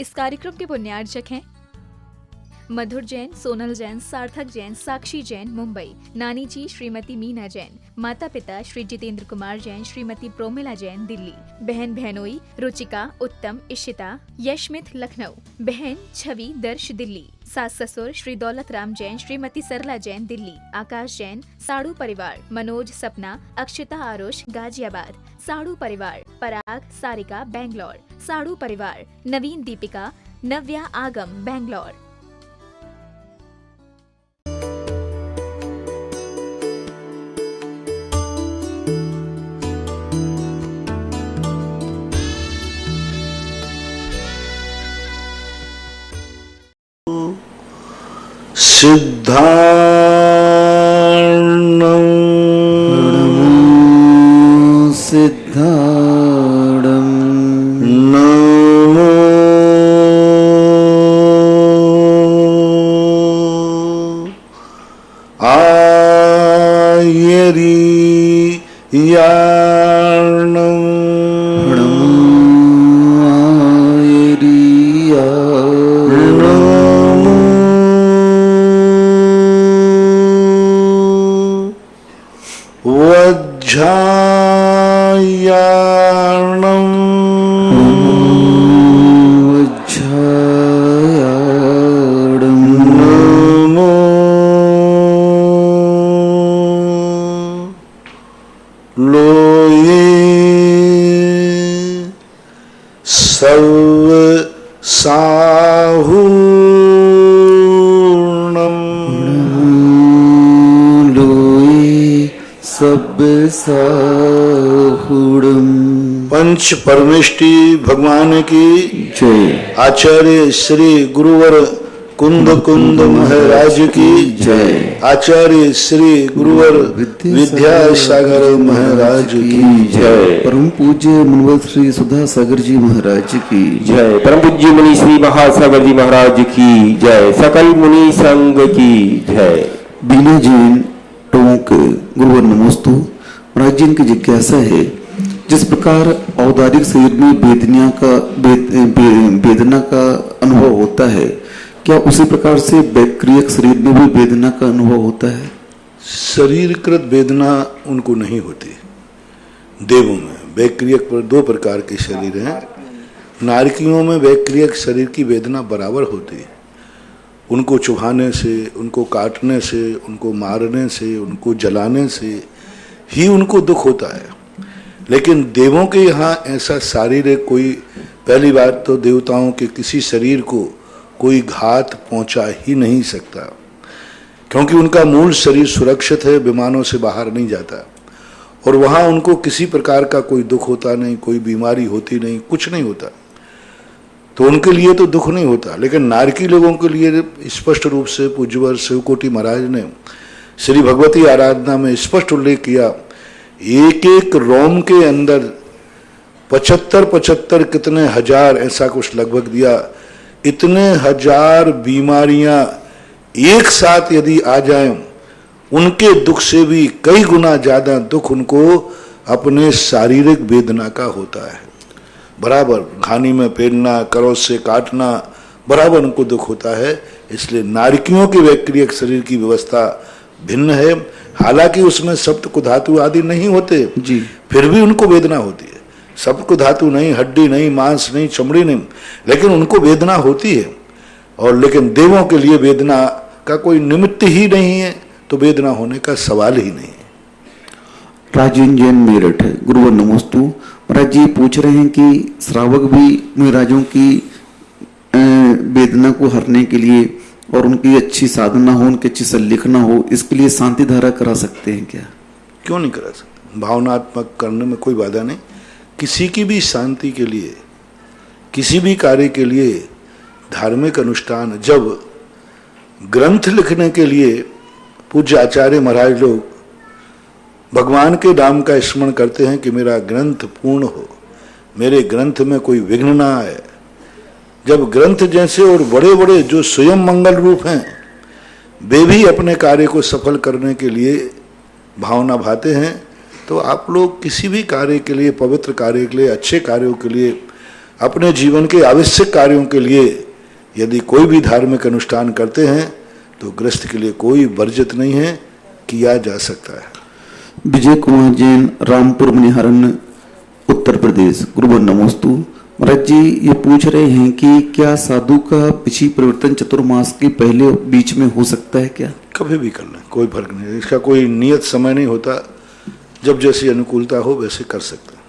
इस कार्यक्रम के पुण्यार्चक हैं मधुर जैन, सोनल जैन, सार्थक जैन, साक्षी जैन मुंबई, नानी जी श्रीमती मीना जैन, माता पिता श्री जितेंद्र कुमार जैन, श्रीमती प्रोमिला जैन दिल्ली, बहन बहनोई रुचिका, उत्तम, इशिता, यशमित लखनऊ, बहन छवि दर्श दिल्ली, सास ससुर श्री दौलत राम जैन, श्रीमती सरला जैन दिल्ली, आकाश जैन, साड़ू परिवार, मनोज सपना, अक्षिता आरुष गाजियाबाद, साड़ू परिवार, पराग सारिका बैंगलोर, साड़ू परिवार, नवीन दीपिका, नव्या आगम बैंगलोर। सिद्धार्णं सिद्धार्णं नमो आयरीयार्णं वज्झायार्णं नमो लोये सर्वसाहूर्णं सब साहुड़म। पंच परमेष्टि भगवान की जय। आचार्य श्री गुरुवर कुंद कुंद महाराज की जय। आचार्य श्री गुरुवर विद्यासागर महाराज की जय। परम पूज्य मुनिवर श्री सुधा सागर जी महाराज की जय। परम पूज्य मुनि श्री महासागर जी महाराज की जय। सकल मुनि संघ की जय। बीना जैन टोंक गुरुवर नमोस्तु। महाराज जी की जिज्ञासा है, जिस प्रकार औदारिक शरीर में वेदना का अनुभव होता है, क्या उसी प्रकार से वैक्रियक शरीर में भी वेदना का अनुभव होता है? शरीरकृत वेदना उनको नहीं होती। देवों में वैक्रियक पर दो प्रकार के शरीर हैं। नारकियों में वैक्रियक शरीर की वेदना बराबर होती है। उनको चुभाने से, उनको काटने से, उनको मारने से, उनको जलाने से ही उनको दुख होता है। लेकिन देवों के यहाँ ऐसा शारीरिक कोई, पहली बात तो देवताओं के किसी शरीर को कोई घात पहुंचा ही नहीं सकता, क्योंकि उनका मूल शरीर सुरक्षित है, विमानों से बाहर नहीं जाता, और वहाँ उनको किसी प्रकार का कोई दुख होता नहीं, कोई बीमारी होती नहीं, कुछ नहीं होता, तो उनके लिए तो दुख नहीं होता। लेकिन नारकी लोगों के लिए स्पष्ट रूप से पूज्यवर शिवकोटि महाराज ने श्री भगवती आराधना में स्पष्ट उल्लेख किया, एक एक रोम के अंदर 75 कितने हजार, ऐसा कुछ लगभग दिया, इतने हजार बीमारियां एक साथ यदि आ जाएं, उनके दुख से भी कई गुना ज्यादा दुख उनको अपने शारीरिक वेदना का होता है। बराबर घानी में पेलना, करोज से काटना, बराबर उनको दुख होता है। इसलिए नारकियों के वैक्रियक शरीर की व्यवस्था भिन्न है। हालांकि उसमें सप्त धातु आदि नहीं होते जी, फिर भी उनको वेदना होती है। सप्त धातु नहीं, हड्डी नहीं, मांस नहीं, चमड़ी नहीं, लेकिन उनको वेदना होती है। और लेकिन देवों के लिए वेदना का कोई निमित्त ही नहीं है, तो वेदना होने का सवाल ही नहीं है। राजेंद्र जैन मेरठ है, गुरुवर नमोस्तु। महाराज जी पूछ रहे हैं कि श्रावक भी महाराजों की वेदना को हरने के लिए और उनकी अच्छी साधना हो, उनकी अच्छी सल्लेखना हो, इसके लिए शांति धारा करा सकते हैं क्या? क्यों नहीं करा सकते? भावनात्मक करने में कोई बाधा नहीं। किसी की भी शांति के लिए, किसी भी कार्य के लिए धार्मिक अनुष्ठान, जब ग्रंथ लिखने के लिए पूज्य आचार्य महाराज लोग भगवान के नाम का स्मरण करते हैं कि मेरा ग्रंथ पूर्ण हो, मेरे ग्रंथ में कोई विघ्न ना आए। जब ग्रंथ जैसे और बड़े बड़े जो स्वयं मंगल रूप हैं, वे भी अपने कार्य को सफल करने के लिए भावना भाते हैं, तो आप लोग किसी भी कार्य के लिए, पवित्र कार्य के लिए, अच्छे कार्यों के लिए अपने जीवन के आवश्यक कार्यों के लिए यदि कोई भी धार्मिक अनुष्ठान करते हैं तो गृहस्थ के लिए कोई वर्जित नहीं है, किया जा सकता है। विजय कुमार जैन, रामपुर मनिहारन, उत्तर प्रदेश। गुरुवन नमोस्तु। महाराज जी ये पूछ रहे हैं कि क्या साधु का पिछी परिवर्तन चतुर्मास के पहले बीच में हो सकता है क्या? कभी भी कर लें, कोई फर्क नहीं है। इसका कोई नियत समय नहीं होता, जब जैसी अनुकूलता हो वैसे कर सकते हैं।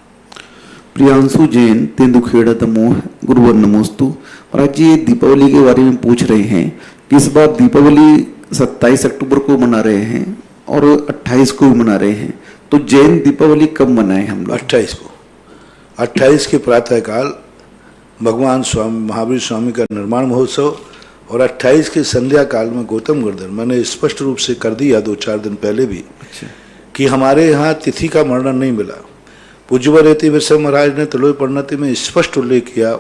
प्रियांशु जैन, तेंदुखेड़ा दमोह। गुरुवन नमोस्तु। महाराज जी दीपावली के बारे में पूछ रहे हैं कि इस बार दीपावली 27 अक्टूबर को मना रहे हैं और 28 को भी मना रहे हैं, तो जैन दीपावली कब मनाएं हम लोग? 28 को। 28 के प्रातःकाल भगवान स्वामी महावीर स्वामी का निर्माण महोत्सव और 28 के संध्या काल में गौतम गर्दन। मैंने स्पष्ट रूप से कर दिया 2-4 दिन पहले भी कि हमारे यहाँ तिथि का वर्णन नहीं मिला। पूज्यवरेति विश्व महाराज ने तलोय परिणति में स्पष्ट उल्लेख किया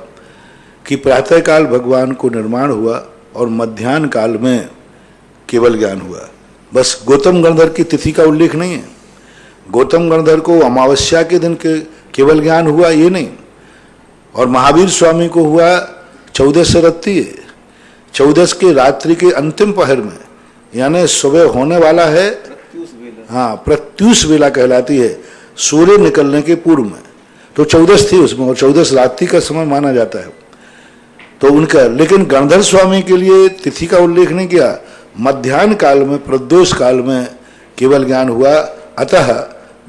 कि प्रातःकाल भगवान को निर्माण हुआ और मध्याह्न काल में केवल ज्ञान हुआ। बस गौतम गणधर की तिथि का उल्लेख नहीं है। गौतम गणधर को अमावस्या के दिन के केवल ज्ञान हुआ ये नहीं, और महावीर स्वामी को हुआ 14 रत्ती 14 के रात्रि के अंतिम पहर में, यानी सुबह होने वाला है। हाँ, प्रत्यूष वेला कहलाती है, सूर्य निकलने के पूर्व में। तो 14 थी उसमें, और 14 रात्रि का समय माना जाता है तो उनका। लेकिन गणधर स्वामी के लिए तिथि का उल्लेख नहीं किया। मध्याह्न काल में, प्रदोष काल में केवल ज्ञान हुआ। अतः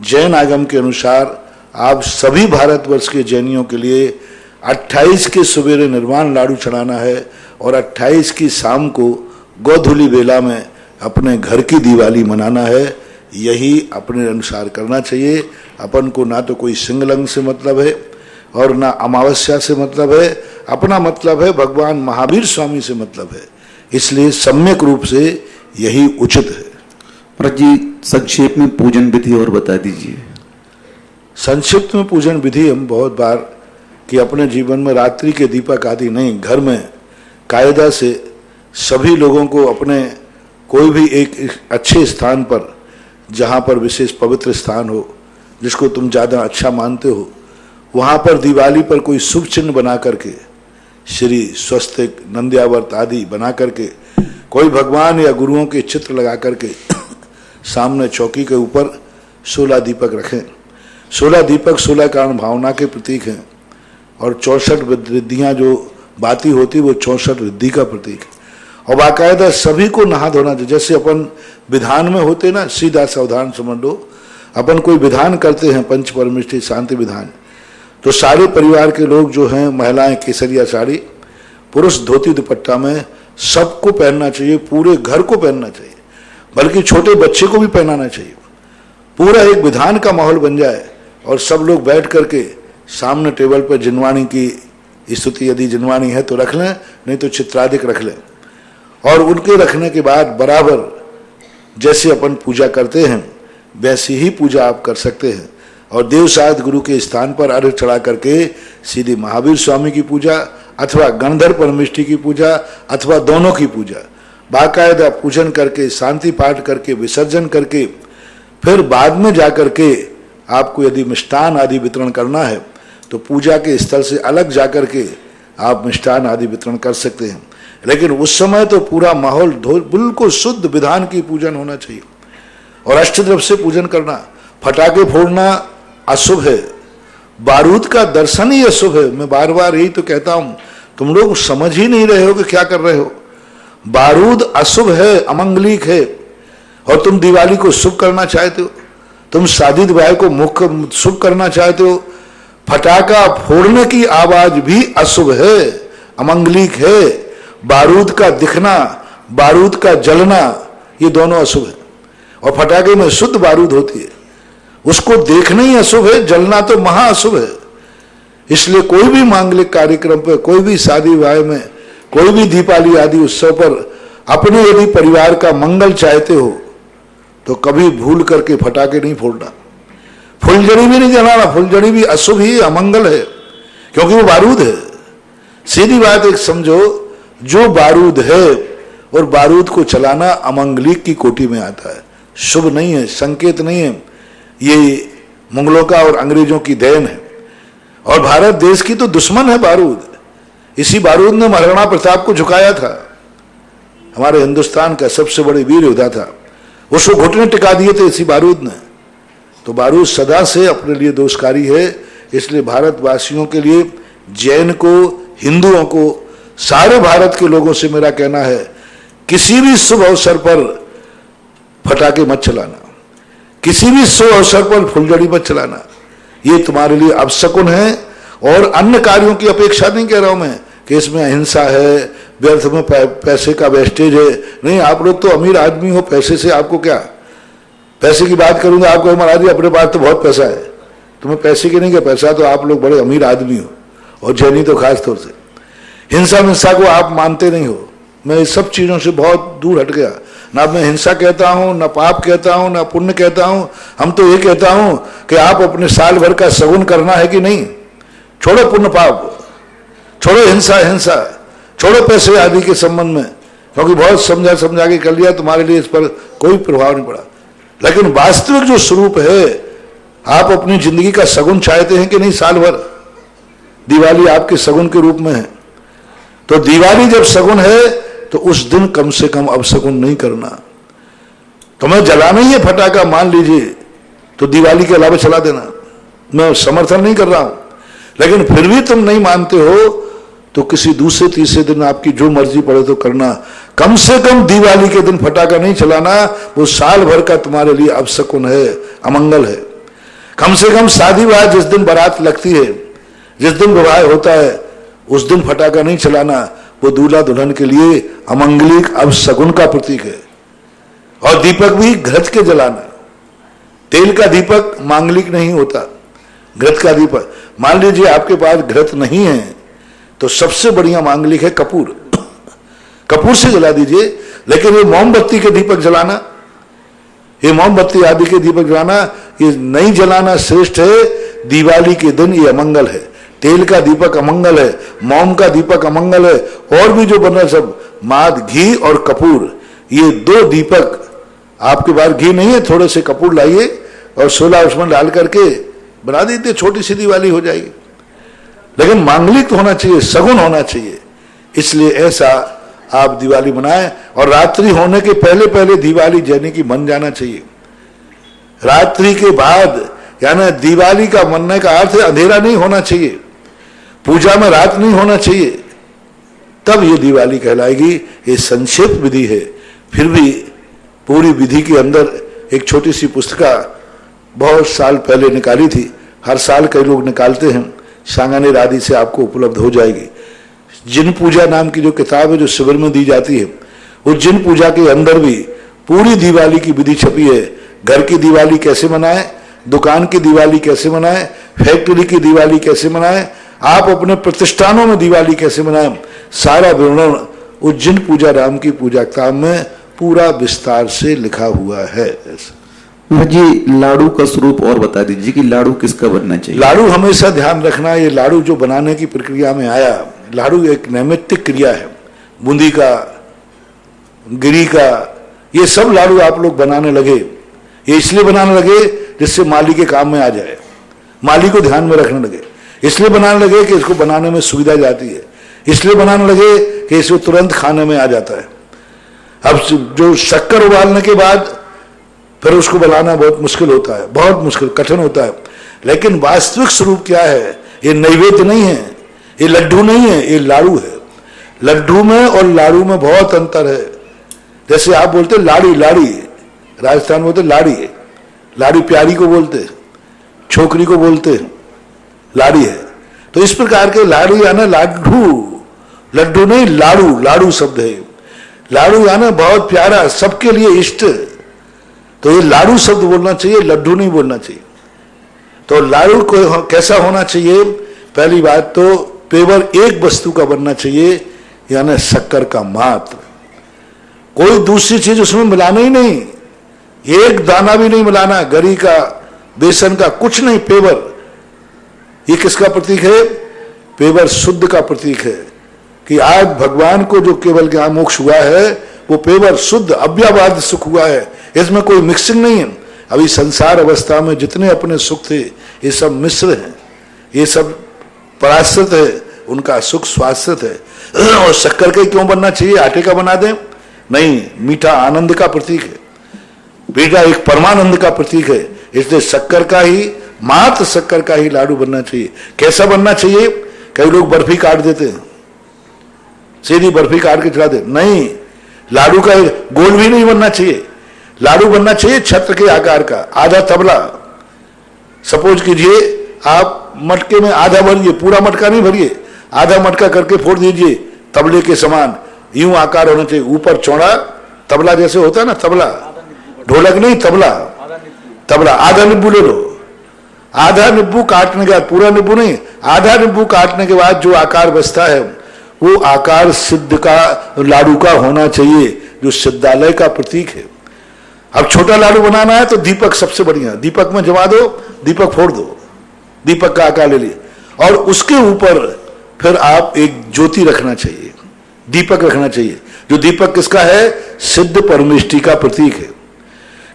जैन आगम के अनुसार आप सभी भारतवर्ष के जैनियों के लिए 28 के सवेरे निर्वाण लाडू चढ़ाना है और 28 की शाम को गोधूली बेला में अपने घर की दिवाली मनाना है। यही अपने अनुसार करना चाहिए। अपन को ना तो कोई सिंगलंग से मतलब है और ना अमावस्या से मतलब है। अपना मतलब है भगवान महावीर स्वामी से मतलब है। इसलिए सम्यक रूप से यही उचित है। महाराज जी संक्षेप में पूजन विधि और बता दीजिए। संक्षिप्त में पूजन विधि हम बहुत बार कि अपने जीवन में रात्रि के दीपक आदि नहीं, घर में कायदा से सभी लोगों को अपने कोई भी एक अच्छे स्थान पर, जहाँ पर विशेष पवित्र स्थान हो, जिसको तुम ज़्यादा अच्छा मानते हो, वहाँ पर दिवाली पर कोई शुभ चिन्ह बना करके, श्री स्वस्तिक नंद्यावर्त आदि बना करके, कोई भगवान या गुरुओं के चित्र लगा करके सामने चौकी के ऊपर 16 दीपक रखें। 16 दीपक 16 कारण भावना के प्रतीक हैं और 64 रिद्धियाँ जो बाती होती वो 64 रिद्धि का प्रतीक है। और बाकायदा सभी को नहा धोना, जैसे अपन विधान में होते ना, सीधा सावधान समझ लो, अपन कोई विधान करते हैं पंच परमेष्टि शांति विधान, तो सारे परिवार के लोग जो हैं, महिलाएं केसरिया साड़ी, पुरुष धोती दुपट्टा में, सबको पहनना चाहिए, पूरे घर को पहनना चाहिए, बल्कि छोटे बच्चे को भी पहनाना चाहिए। पूरा एक विधान का माहौल बन जाए और सब लोग बैठ करके सामने टेबल पर जिनवाणी की स्तुति, यदि जिनवाणी है तो रख लें, नहीं तो चित्रादिक रख लें। और उनके रखने के बाद बराबर जैसे अपन पूजा करते हैं वैसी ही पूजा आप कर सकते हैं। और देवसाद गुरु के स्थान पर अर्घ चढ़ा करके सीधी महावीर स्वामी की पूजा अथवा गणधर परमेष्टि की पूजा अथवा दोनों की पूजा बाकायदा पूजन करके, शांति पाठ करके, विसर्जन करके, फिर बाद में जाकर के आपको यदि मिष्टान आदि वितरण करना है तो पूजा के स्थल से अलग जाकर के आप मिष्टान आदि वितरण कर सकते हैं। लेकिन उस समय तो पूरा माहौल बिल्कुल शुद्ध विधान की पूजन होना चाहिए और अष्टद्रव्य से पूजन करना। फटाके फोड़ना अशुभ है, बारूद का दर्शन ही अशुभ है। मैं बार बार यही तो कहता हूं, तुम लोग समझ ही नहीं रहे हो कि क्या कर रहे हो। बारूद अशुभ है, अमंगलिक है, और तुम दिवाली को शुभ करना चाहते हो, तुम शादी विवाह को मुख्य शुभ करना चाहते हो। फटाका फोड़ने की आवाज भी अशुभ है, अमंगलिक है। बारूद का दिखना, बारूद का जलना, ये दोनों अशुभ है। और फटाके में शुद्ध बारूद होती है, उसको देखना ही अशुभ है, जलना तो महा अशुभ है। इसलिए कोई भी मांगलिक कार्यक्रम पर, कोई भी शादी विवाह में, कोई भी दीपावली आदि उत्सव पर अपने यदि परिवार का मंगल चाहते हो तो कभी भूल करके फटाके नहीं फोड़ना। फुलझड़ी भी नहीं जलाना, फुलझड़ी भी अशुभ ही, अमंगल है, क्योंकि वो बारूद है। सीधी बात एक समझो, जो बारूद है और बारूद को चलाना अमंगलिक की कोटि में आता है, शुभ नहीं है, संकेत नहीं है। ये मुगलों का और अंग्रेजों की देन है। और भारत देश की तो दुश्मन है बारूद। इसी बारूद ने महाराणा प्रताप को झुकाया था, हमारे हिंदुस्तान का सबसे बड़े वीर योद्धा था, उसको घुटने टिका दिए थे इसी बारूद ने। तो बारूद सदा से अपने लिए दोषकारी है। इसलिए भारतवासियों के लिए, जैन को, हिंदुओं को, सारे भारत के लोगों से मेरा कहना है, किसी भी शुभ अवसर पर फटाके मत चलाना, किसी भी शुभ अवसर पर फुलझड़ी मत चलाना, ये तुम्हारे लिए अपशकुन है। और अन्य कार्यों की अपेक्षा नहीं कह रहा हूं मैं कि इसमें अहिंसा है, व्यर्थ में पैसे का वेस्टेज है, नहीं। आप लोग तो अमीर आदमी हो, पैसे से आपको क्या, पैसे की बात करूंगा आपको महाराज जी अपने पास तो बहुत पैसा है, तुम्हें पैसे की नहीं क्या, पैसा तो आप लोग बड़े अमीर आदमी हो, और जैनी तो खास तौर से। हिंसा मिंसा को आप मानते नहीं हो। मैं इस सब चीजों से बहुत दूर हट गया, ना मैं हिंसा कहता हूं, ना पाप कहता हूं, ना पुण्य कहता हूं। हम तो ये कहता हूं कि आप अपने साल भर का सगुन करना है कि नहीं, छोड़ो पुण्य पाप, छोड़ो हिंसा, छोड़ो पैसे आदि के संबंध में, क्योंकि बहुत समझा के कर लिया, तुम्हारे लिए इस पर कोई प्रभाव नहीं पड़ा। लेकिन वास्तविक जो स्वरूप है, आप अपनी जिंदगी का सगुन चाहते हैं कि नहीं साल भर? दिवाली आपके सगुन के रूप में है, तो दिवाली जब सगुन है तो उस दिन कम से कम अपशकुन नहीं करना। तुम्हें जलाना ही है फटाका, मान लीजिए, तो दिवाली के अलावा चला देना, मैं समर्थन नहीं कर रहा हूं। लेकिन फिर भी तुम नहीं मानते हो तो किसी दूसरे तीसरे दिन आपकी जो मर्जी पड़े तो करना, कम से कम दिवाली के दिन फटाका नहीं चलाना, वो साल भर का तुम्हारे लिए अपशकुन है, अमंगल है। कम से कम शादी विवाह जिस दिन बारात लगती है, जिस दिन विवाह होता है, उस दिन फटाका नहीं चलाना, वो दूल्हा दुल्हन के लिए अमंगलिक अपशकुन का प्रतीक है। और दीपक भी घृत के जलाना, तेल का दीपक मांगलिक नहीं होता, घृत का दीपक। मान लीजिए आपके पास घृत नहीं है तो सबसे बढ़िया मांगलिक है कपूर, कपूर से जला दीजिए। लेकिन ये मोमबत्ती के दीपक जलाना, ये मोमबत्ती आदि के दीपक जलाना, ये नहीं जलाना श्रेष्ठ है। दिवाली के दिन ये अमंगल है, तेल का दीपक अमंगल है, मोम का दीपक अमंगल है, और भी जो बना सब, माद, घी और कपूर, ये दो दीपक। आपके पास घी नहीं है, थोड़े से कपूर लाइए और 16 उसमें डाल करके बना दीजिए, छोटी सी दिवाली हो जाएगी। लेकिन मांगलिक होना चाहिए, सगुन होना चाहिए। इसलिए ऐसा आप दिवाली मनाएं। और रात्रि होने के पहले पहले दिवाली जैनी की मन जाना चाहिए। रात्रि के बाद, यानी दिवाली का मनने का अर्थ है अंधेरा नहीं होना चाहिए, पूजा में रात नहीं होना चाहिए, तब ये दिवाली कहलाएगी। ये संक्षिप्त विधि है, फिर भी पूरी विधि के अंदर एक छोटी सी पुस्तिका बहुत साल पहले निकाली थी, हर साल कई लोग निकालते हैं, सांगानेर आदि से आपको उपलब्ध हो जाएगी। जिन पूजा नाम की जो किताब है जो शिविर में दी जाती है, वो जिन पूजा के अंदर भी पूरी दिवाली की विधि छपी है। घर की दिवाली कैसे मनाएं, दुकान की दिवाली कैसे मनाएं, फैक्ट्री की दिवाली कैसे मनाएं, आप अपने प्रतिष्ठानों में दिवाली कैसे मनाएं, सारा विवरण उज्जैन पूजा राम की पूजा किताब में पूरा विस्तार से लिखा हुआ है। जी, लाडू का स्वरूप और बता दीजिए कि लाडू किसका बनना चाहिए? लाडू हमेशा ध्यान रखना, ये लाडू जो बनाने की प्रक्रिया में आया, लाडू एक नैमित्तिक क्रिया है। बूंदी का, गिरी का, ये सब लाडू आप लोग बनाने लगे, ये इसलिए बनाने लगे जिससे माली के काम में आ जाए, माली को ध्यान में रखने लगे। इसलिए बनाने लगे कि इसको बनाने में सुविधा जाती है, इसलिए बनाने लगे कि इसको तुरंत खाने में आ जाता है। अब जो शक्कर उबालने के बाद फिर उसको बनाना बहुत मुश्किल होता है, बहुत मुश्किल, कठिन होता है। लेकिन वास्तविक स्वरूप क्या है? ये नैवेद्य नहीं है, ये लड्डू नहीं है, ये लाडू है। लड्डू में और लाडू में बहुत अंतर है। जैसे आप बोलते लाड़ी, लाड़ी राजस्थान में बोलते लाड़ी, लाड़ी प्यारी को बोलते, छोकरी को बोलते लाड़ी है। तो इस प्रकार के लाडू यानी लाडू, लड्डू नहीं लाडू, लाडू शब्द है। लाडू यानी बहुत प्यारा, सबके लिए इष्ट, तो ये लाडू शब्द बोलना चाहिए, लड्डू नहीं बोलना चाहिए। तो लाडू को कैसा होना चाहिए? पहली बात तो पेवर एक वस्तु का बनना चाहिए, यानी शक्कर का मात्र, कोई दूसरी चीज उसमें मिलाना ही नहीं, एक दाना भी नहीं मिलाना, गरी का, बेसन का, कुछ नहीं, पेवर। ये किसका प्रतीक है? पेवर शुद्ध का प्रतीक है कि आज भगवान को जो केवल ज्ञान मोक्ष हुआ है वो पेवर शुद्ध अव्याबाद सुख हुआ है, इसमें कोई मिक्सिंग नहीं है। अभी संसार अवस्था में जितने अपने सुख थे ये सब मिश्र हैं, ये सब पराश्रित है, उनका सुख स्वास्थ्य है। और शक्कर के क्यों बनना चाहिए, आटे का बना दें? नहीं, मीठा आनंद का प्रतीक है, मीठा एक परमानंद का प्रतीक है, इसलिए शक्कर का ही, मात्र शक्कर का ही लाडू बनना चाहिए। कैसा बनना चाहिए? कई लोग बर्फी काट देते हैं, सीधी बर्फी काट के चला दे, नहीं, लाडू का गोल भी नहीं बनना चाहिए, लाडू बनना चाहिए छत्र के आकार का, आधा तबला। सपोज कीजिए आप मटके में आधा भरिए, पूरा मटका नहीं भरिए, आधा मटका करके फोड़ दीजिए, तबले के समान यूं आकार होना चाहिए, ऊपर चौड़ा, तबला जैसे होता है ना, तबला, ढोलक नहीं, तबला, तबला। आधा नींबू ले लो, आधा नींबू काटने के बाद, पूरा नींबू नहीं, आधा नींबू काटने के बाद जो आकार बचता है वो आकार सिद्ध का, लाडू का होना चाहिए, जो सिद्धालय का प्रतीक है। अब छोटा लाडू बनाना है तो दीपक सबसे बढ़िया, दीपक में जमा दो, दीपक फोड़ दो, दीपक का आकार ले लिए, और उसके ऊपर फिर आप एक ज्योति रखना चाहिए, दीपक रखना चाहिए। जो दीपक किसका है? सिद्ध परमेष्टि का प्रतीक है,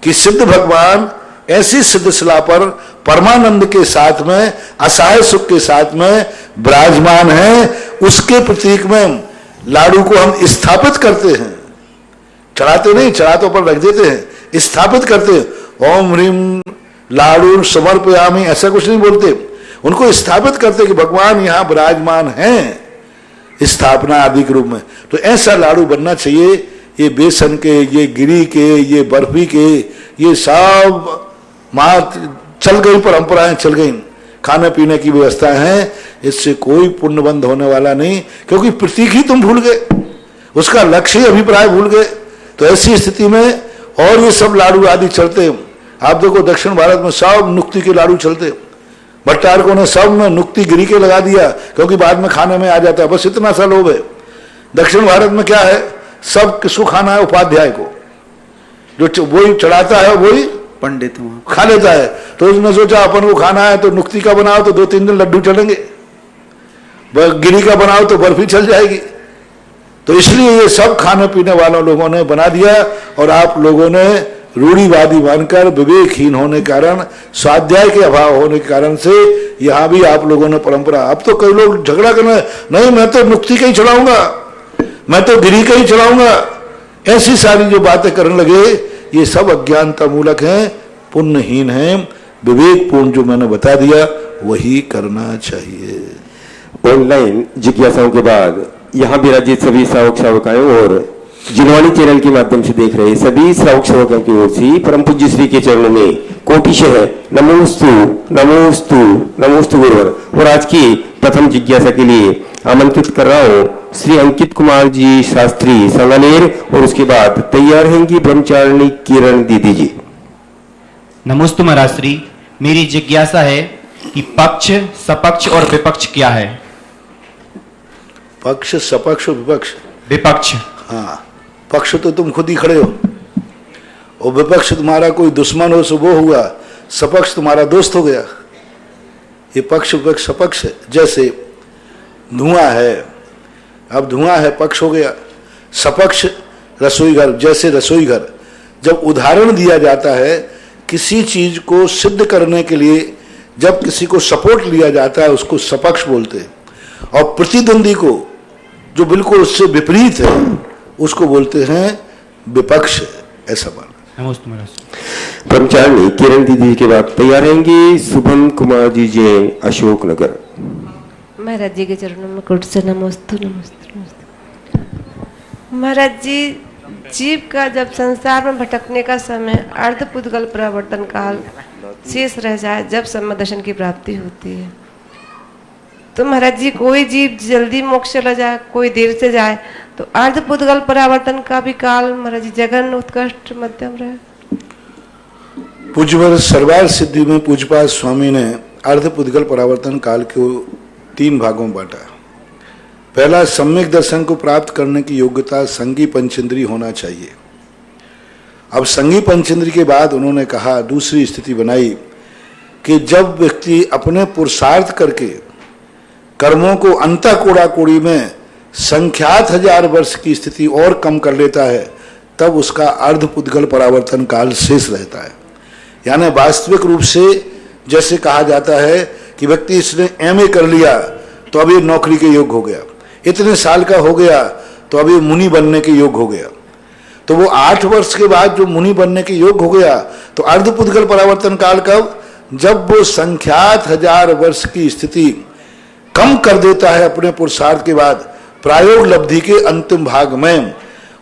कि सिद्ध भगवान ऐसी सिद्ध शिला पर परमानंद के साथ में, असहाय सुख के साथ में विराजमान है। उसके प्रतीक में लाडू को हम स्थापित करते हैं, चढ़ाते नहीं, चढ़ाते पर रख देते हैं, स्थापित करते हैं। ओम ह्रीम लाडू समर्पयामि, ऐसा कुछ नहीं बोलते, उनको स्थापित करते कि भगवान यहां विराजमान हैं, स्थापना आदि के रूप में। तो ऐसा लाडू बनना चाहिए। ये बेसन के, ये गिरी के, ये बर्फी के, ये सब चल गई, परंपराएं चल गई, खाने पीने की व्यवस्था है, इससे कोई पुण्यबंध होने वाला नहीं, क्योंकि प्रतीक ही तुम भूल गए, उसका लक्ष्य ही अभिप्राय भूल गए। तो ऐसी स्थिति में और ये सब लाडू आदि चलते हैं। आप देखो दक्षिण भारत में सब नुक्ति के लाडू चलते, भट्टारकों ने सब में नुक्ति गिरी के लगा दिया, क्योंकि बाद में खाने में आ जाता है, बस इतना सा लोभ है। दक्षिण भारत में क्या है, सब किसको खाना है? उपाध्याय को, जो वही चढ़ाता है वही पंडित खा लेता है। तो उसने सोचा अपन को खाना है तो नुक्ति का बनाओ तो 2-3 दिन लड्डू चलेंगे, गिरी का बनाओ तो बर्फी चल जाएगी। तो इसलिए ये सब खाने पीने वालों लोगों ने बना दिया, और आप लोगों ने रूढ़िवादी मानकर, विवेकहीन होने के कारण, स्वाध्याय के अभाव होने के कारण से यहां भी आप लोगों ने परंपरा। अब तो कई लोग झगड़ा करने, नहीं मैं तो नुक्ति का ही चढ़ाऊंगा, मैं तो गिरी का ही चढ़ाऊंगा, ऐसी सारी जो बातें करने लगे, ये सब अज्ञानता मूलक हैं, पुण्यहीन हैं। विवेकपूर्ण जो मैंने बता दिया वही करना चाहिए। ऑनलाइन जिज्ञासाओं के बाद यहाँ विराजित सभी श्रावक श्रावकाएं और जिनवाणी चैनल के माध्यम से देख रहे सभी श्रावक श्रावकों की ओर से परम पूज्य श्री के चरणों में कोटिशः नमोस्तु नमोस्तु नमोस्तु गुरुवर। और आज की प्रथम जिज्ञासा के लिए आमंत्रित कर रहा हूँ श्री अंकित कुमार जी शास्त्री संगनेर, और उसके बाद तैयार रहेंगी ब्रह्मचारिणी किरण दीदी जी। नमोस्तु महाराज श्री, मेरी जिज्ञासा है कि पक्ष, सपक्ष और विपक्ष क्या है? पक्ष, सपक्ष, विपक्ष। विपक्ष, हाँ, पक्ष तो तुम खुद ही खड़े हो, और विपक्ष तुम्हारा कोई दुश्मन हो सो वो हुआ, सपक्ष तुम्हारा दोस्त हो गया। ये पक्ष, विपक्ष, सपक्ष है। जैसे धुआं है, अब धुआं है, पक्ष हो गया। सपक्ष रसोई घर, जैसे रसोई घर, जब उदाहरण दिया जाता है किसी चीज को सिद्ध करने के लिए, जब किसी को सपोर्ट लिया जाता है उसको सपक्ष बोलते हैं, और प्रतिद्वंदी को जो बिल्कुल उससे विपरीत है उसको बोलते हैं विपक्ष। ऐसा माना। नमोस्तु महाराज। ब्रह्मचारिणी किरण दीदी के बाद तैयार रहेंगे शुभम कुमार जी जैन अशोक नगर। महाराज जी के चरणों में कोटि से नमोस्तु नमोस्तु नमोस्तु। महाराज जी, जीव का जब संसार में भटकने का समय अर्धपुद्गल प्रवर्तन काल शेष रह जाए, जब सम्य दर्शन की प्राप्ति होती है, तो महाराज जी कोई जीव जल्दी मोक्ष चला जाए, कोई देर से जाए, तो अर्धपुद्गल परावर्तन का भी काल महाराज जी जघन उत्कृष्ट मध्यम रहे। पूज्यवर सर्वार सिद्धि में पूज्यपाद स्वामी ने अर्धपुद्गल परावर्तन काल को 3 भागों में बांटा। पहला, सम्यक दर्शन को प्राप्त करने की योग्यता संगी पंचेंद्री होना चाहिए। अब संगी पंचेंद्री के बाद उन्होंने कहा, दूसरी स्थिति बनाई कि जब व्यक्ति अपने पुरुषार्थ करके कर्मों को अंतःकोड़ाकोड़ी में संख्यात 1000 वर्ष की स्थिति और कम कर लेता है, तब उसका अर्धपुद्गल परावर्तन काल शेष रहता है। यानी वास्तविक रूप से जैसे कहा जाता है कि व्यक्ति इसने MA कर लिया, तो अब ये नौकरी के योग्य हो गया, इतने साल का हो गया तो अब ये मुनि बनने के योग्य हो गया। तो वो 8 वर्ष के बाद जो मुनि बनने के योग्य हो गया, तो अर्धपुद्गल परावर्तन काल कब? जब वो संख्यात 1000 वर्ष की स्थिति कम कर देता है अपने पुरुषार्थ के बाद, प्रायोग लब्धि के अंतिम भाग में,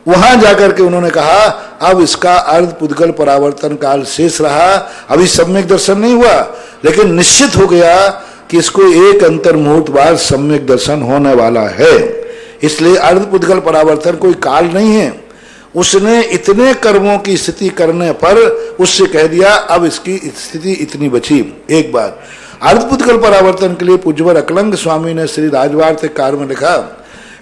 वहां जाकर के उन्होंने कहा अब इसका अर्धपुद्गल परावर्तन काल शेष रहा। अभी सम्यक दर्शन नहीं हुआ, लेकिन निश्चित हो गया कि इसको एक अंतर मुहूर्त बाद सम्यक दर्शन होने वाला है। इसलिए अर्धपुद्गल परावर्तन कोई काल नहीं है। उसने इतने कर्मों की स्थिति करने पर उससे कह दिया अब इसकी स्थिति इतनी बची। एक बात, अर्धपुद्गल परावर्तन के लिए पूज्यवर अकलंग स्वामी ने श्री राजवार्तिक काल में लिखा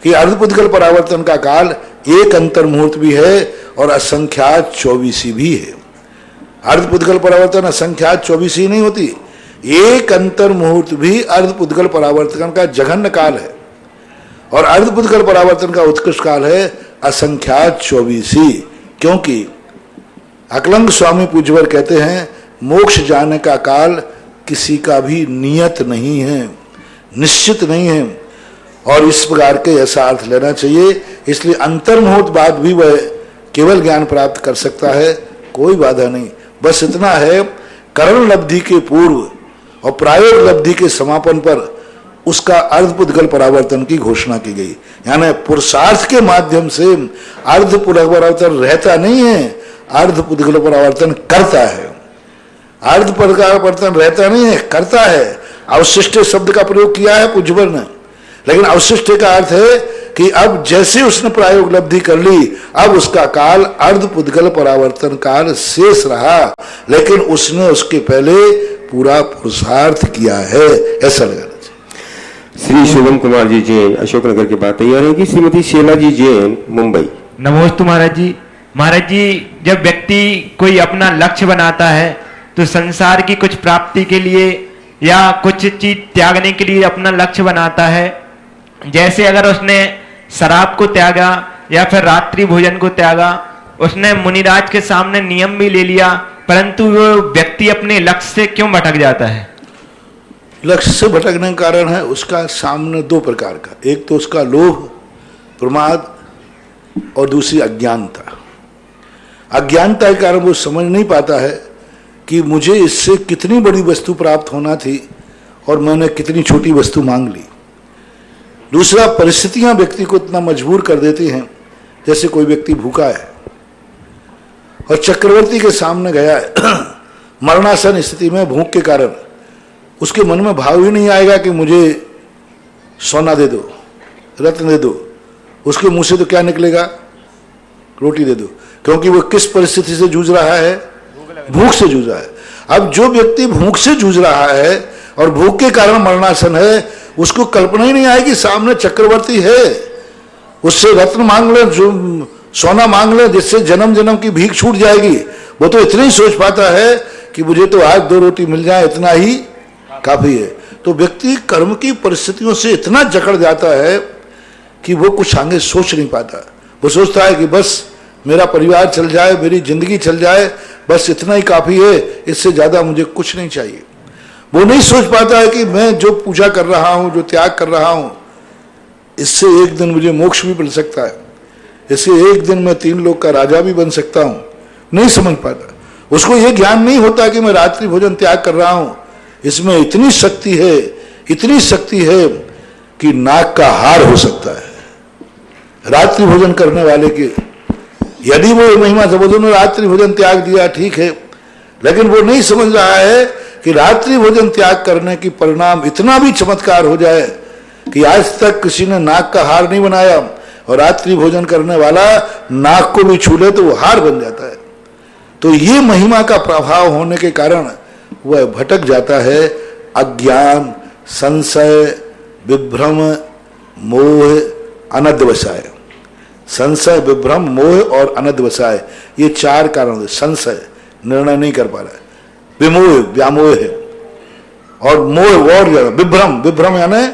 कि अर्धपुद्गल परावर्तन का काल एक अंतर मुहूर्त भी है और असंख्यात 24 भी है। अर्धपुद्गल परावर्तन असंख्यात 24 नहीं होती, एक अंतर मुहूर्त भी अर्धपुद्गल परावर्तन का जघन्य काल है और अर्धपुद्गल परावर्तन का उत्कृष्ट काल है असंख्यात 24। क्योंकि अकलंग स्वामी पूज्यवर कहते हैं मोक्ष जाने का काल किसी का भी नियत नहीं है, निश्चित नहीं है, और इस प्रकार के ऐसा अर्थ लेना चाहिए। इसलिए अंतर मुहूर्त बाद भी वह केवल ज्ञान प्राप्त कर सकता है, कोई बाधा नहीं। बस इतना है, करण लब्धि के पूर्व और प्रायोग लब्धि के समापन पर उसका अर्धपुद्गल परावर्तन की घोषणा की गई। यानी पुरुषार्थ के माध्यम से अर्धपुद्गल परावर्तन रहता नहीं है, अर्धपुद्गल परावर्तन करता है। अर्धपुद्गल परावर्तन रहता नहीं है, करता है। अवशिष्ट शब्द का प्रयोग किया है पूज्यवर ने, लेकिन अवशिष्ट का अर्थ है कि अब जैसे उसने प्रायोग लब्धि कर ली, अब उसका काल अर्धपुद्गल परावर्तन काल शेष रहा, लेकिन उसने उसके पहले पूरा पुरुषार्थ किया है, ऐसा लगाना चाहिए। श्री शुभम कुमार जी जैन अशोकनगर के बाद तैयार है कि श्रीमती शीला जी जैन मुंबई। नमोस्तु महाराज जी। महाराज जी, जब व्यक्ति कोई अपना लक्ष्य बनाता है तो संसार की कुछ प्राप्ति के लिए या कुछ चीज त्यागने के लिए अपना लक्ष्य बनाता है। जैसे अगर उसने शराब को त्यागा या फिर रात्रि भोजन को त्यागा, उसने मुनिराज के सामने नियम भी ले लिया, परंतु वो व्यक्ति अपने लक्ष्य से क्यों भटक जाता है? लक्ष्य से भटकने का कारण है उसका सामने 2 प्रकार का, एक तो उसका लोभ, प्रमाद, और दूसरी अज्ञानता। अज्ञानता के कारण वो समझ नहीं पाता है कि मुझे इससे कितनी बड़ी वस्तु प्राप्त होना थी और मैंने कितनी छोटी वस्तु मांग ली। दूसरा, परिस्थितियां व्यक्ति को इतना मजबूर कर देती हैं, जैसे कोई व्यक्ति भूखा है और चक्रवर्ती के सामने गया है मरणासन स्थिति में, भूख के कारण उसके मन में भाव ही नहीं आएगा कि मुझे सोना दे दो, रत्न दे दो। उसके मुंह से तो क्या निकलेगा? रोटी दे दो, क्योंकि वो किस परिस्थिति से जूझ रहा है? भूख से जूझ रहा है। अब जो व्यक्ति भूख से जूझ रहा है और भूख के कारण मरणासन है, उसको कल्पना ही नहीं आएगी सामने चक्रवर्ती है, उससे रत्न मांग ले, जो सोना मांग ले, जिससे जन्म जन्म की भीख छूट जाएगी। वो तो इतना ही सोच पाता है कि मुझे तो आज 2 रोटी मिल जाए, इतना ही काफी है। तो व्यक्ति कर्म की परिस्थितियों से इतना जकड़ जाता है कि वो कुछ आगे सोच नहीं पाता। वो सोचता है कि बस मेरा परिवार चल जाए, मेरी जिंदगी चल जाए, बस इतना ही काफी है, इससे ज्यादा मुझे कुछ नहीं चाहिए। वो नहीं सोच पाता है कि मैं जो पूजा कर रहा हूं, जो त्याग कर रहा हूं, इससे एक दिन मुझे मोक्ष भी मिल सकता है, इससे एक दिन मैं 3 लोक का राजा भी बन सकता हूं। नहीं समझ पाता, उसको ये ज्ञान नहीं होता कि मैं रात्रि भोजन त्याग कर रहा हूं, इसमें इतनी शक्ति है, इतनी शक्ति है कि नाक का हार हो सकता है रात्रि भोजन करने वाले के। यदि वो महिमा समझो ने रात्रि भोजन त्याग दिया, ठीक है, लेकिन वो नहीं समझ रहा है कि रात्रि भोजन त्याग करने की परिणाम इतना भी चमत्कार हो जाए कि आज तक किसी ने नाक का हार नहीं बनाया, और रात्रि भोजन करने वाला नाक को भी छू ले तो वो हार बन जाता है। तो ये महिमा का प्रभाव होने के कारण वह भटक जाता है। अज्ञान, संशय, विभ्रम, मोह, अनध्यवसाय। संशय, विभ्रम, मोह और अनध्यवसाय, ये 4 कारण है। संशय, निर्णय नहीं कर पा रहा है, विमोह, व्यामोह है, और मोह और ज्यादा, विभ्रम, विभ्रम यानी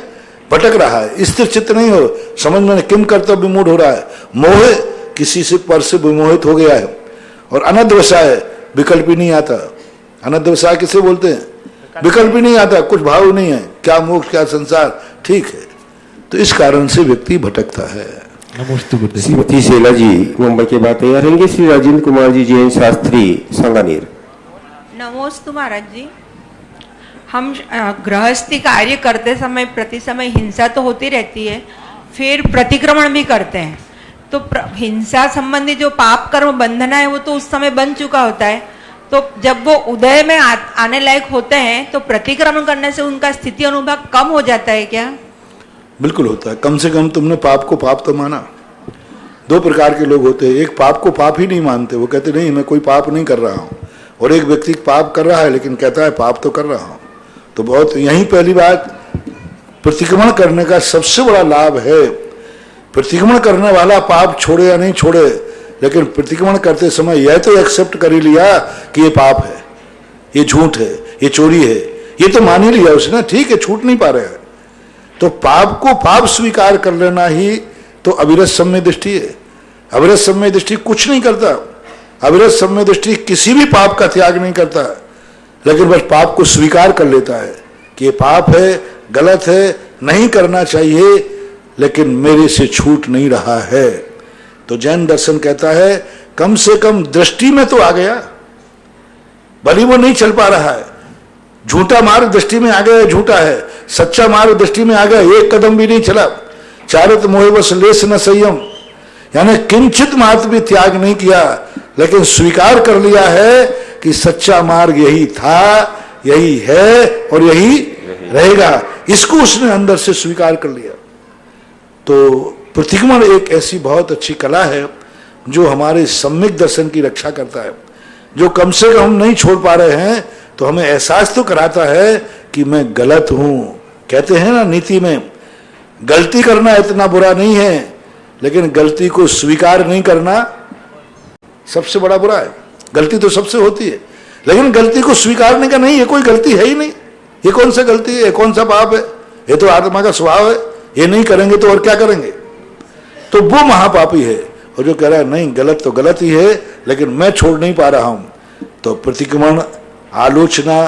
भटक रहा है, स्थिर चित्त नहीं हो, समझ में किम कर्तव्य विमूढ़ हो रहा है। मोह, किसी से पर से विमोहित हो गया है, और अनध्यवसाय, विकल्प ही नहीं आता। अनध्यवसाय किसे बोलते हैं? विकल्प ही नहीं आता, कुछ भाव नहीं है। क्या मोक्ष क्या संसार, ठीक है। तो इस कारण से व्यक्ति भटकता है। नमोस्तु गुरुदेव। श्रीमती शेला जी मुंबई के बाद तैयार रहेंगे। श्री राजेंद्र कुमार जी जैन शास्त्री सांगानेर। नमोस्तु महाराज जी। हम गृहस्थी कार्य करते समय प्रति समय हिंसा तो होती रहती है, फिर प्रतिक्रमण भी करते हैं। तो हिंसा संबंधी जो पाप कर्म बंधना है वो तो उस समय बन चुका होता है। तो जब वो उदय में आने लायक होते हैं तो प्रतिक्रमण करने से उनका स्थिति अनुभव कम हो जाता है क्या? बिल्कुल होता है। कम से कम तुमने पाप को पाप तो माना। दो प्रकार के लोग होते हैं, एक पाप को पाप ही नहीं मानते, वो कहते नहीं मैं कोई पाप नहीं कर रहा हूँ, और एक व्यक्ति पाप कर रहा है लेकिन कहता है पाप तो कर रहा हूँ। तो बहुत यही पहली बात, प्रतिक्रमण करने का सबसे बड़ा लाभ है। प्रतिक्रमण करने वाला पाप छोड़े या नहीं छोड़े, लेकिन प्रतिक्रमण करते समय यह तो एक्सेप्ट कर ही लिया कि ये पाप है, ये झूठ है, ये चोरी है, ये तो मान ही लिया उसने, ठीक है छूट नहीं पा रहे हैं। तो पाप को पाप स्वीकार कर लेना ही तो अविरत सम्यक दृष्टि है। अविरत सम्यक दृष्टि कुछ नहीं करता। अविरत सम्यक दृष्टि किसी भी पाप का त्याग नहीं करता, लेकिन बस पाप को स्वीकार कर लेता है कि ये पाप है, गलत है, नहीं करना चाहिए, लेकिन मेरे से छूट नहीं रहा है। तो जैन दर्शन कहता है कम से कम दृष्टि में तो आ गया, भले वो नहीं चल पा रहा है। झूठा मार्ग दृष्टि में आ गया, झूठा है। सच्चा मार्ग दृष्टि में आ गया, एक कदम भी नहीं चला। चारित मोहे बस लेस न संयम, यानी किंचित मात्र भी त्याग नहीं किया, लेकिन स्वीकार कर लिया है कि सच्चा मार्ग यही था, यही है और यही रहेगा। इसको उसने अंदर से स्वीकार कर लिया। तो प्रतिक्रमण एक ऐसी बहुत अच्छी कला है जो हमारे सम्यक दर्शन की रक्षा करता है, जो कम से कम हम नहीं छोड़ पा रहे हैं तो हमें एहसास तो कराता है कि मैं गलत हूं। कहते हैं ना नीति में, गलती करना इतना बुरा नहीं है, लेकिन गलती को स्वीकार नहीं करना सबसे बड़ा बुरा है। गलती तो सबसे होती है, लेकिन गलती को स्वीकार नहीं करना, नहीं ये कोई गलती है ही नहीं, ये कौन सा गलती है, ये कौन सा पाप है, ये तो आत्मा का स्वभाव है, ये नहीं करेंगे तो और क्या करेंगे। तो वो महापापी है। और जो कह रहा है नहीं गलत तो गलत ही है, लेकिन मैं छोड़ नहीं पा रहा हूं, तो प्रतिक्रमण आलोचना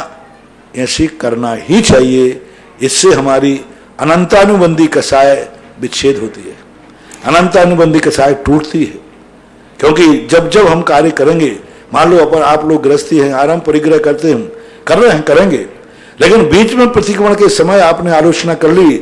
ऐसी करना ही चाहिए। इससे हमारी अनंतानुबंधी कसाय विच्छेद होती है, अनंतानुबंधी कसाय टूटती है। क्योंकि जब जब हम कार्य करेंगे, मान लो अपन आप लोग गृहस्थी हैं, आराम परिग्रह करते हैं, कर रहे हैं, करेंगे, लेकिन बीच में प्रतिक्रमण के समय आपने आलोचना कर ली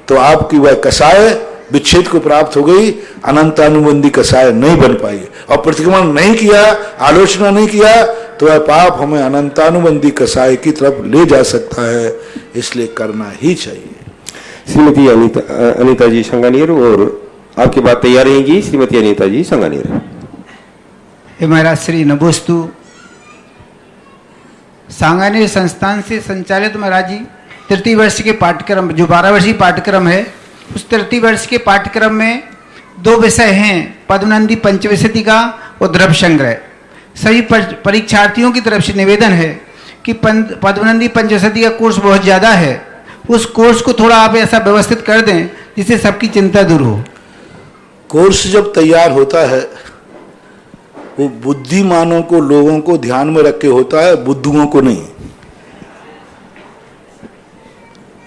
तो आपकी वह कसाय विच्छेद को प्राप्त हो गई, अनंतानुबंधी कसाय नहीं बन पाई। और प्रतिक्रमण नहीं किया, आलोचना नहीं किया, तो वह पाप हमें अनंतानुबंधी कसाय की तरफ ले जा सकता है। इसलिए करना ही चाहिए। श्रीमती अनीता जी सांगानेर, और आपके बाद तैयार रहेंगी श्रीमती अनीता जी सांगानेर। महाराज श्री नमोस्तु। सांगानेर संस्थान से संचालित महाराज जी तृतीय वर्ष के पाठ्यक्रम, जो 12 वर्षीय पाठ्यक्रम है, उस तृतीय वर्ष के पाठ्यक्रम में 2 विषय हैं, पद्मनंदी पंचविंशति का और द्रव्य संग्रह। सभी परीक्षार्थियों की तरफ से निवेदन है कि पद्मनंदी पंचविंशति का कोर्स बहुत ज़्यादा है, उस कोर्स को थोड़ा आप ऐसा व्यवस्थित कर दें जिससे सबकी चिंता दूर हो। कोर्स जब तैयार होता है वो बुद्धिमानों को, लोगों को ध्यान में रख के होता है, बुद्धुओं को नहीं।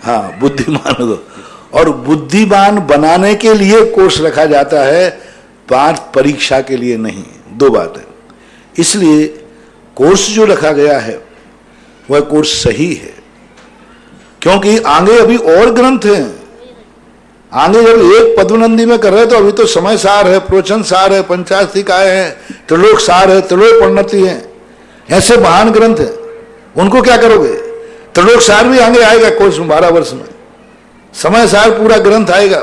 हाँ, बुद्धिमानों को। और बुद्धिमान बनाने के लिए कोर्स रखा जाता है, पाठ परीक्षा के लिए नहीं। 2 बात है। इसलिए कोर्स जो रखा गया है वह कोर्स सही है, क्योंकि आगे अभी और ग्रंथ हैं। आगे जब एक पद्मनंदी में कर रहे तो अभी तो समय सार है, प्रवचन सार है, पंचास्तिकाएं हैं, त्रिलोक सार है, त्रिलोक परिणति है, ऐसे महान ग्रंथ हैं। उनको क्या करोगे? त्रिलोक सार भी आगे आएगा कोर्स में 12 वर्ष में, समय सार पूरा ग्रंथ आएगा।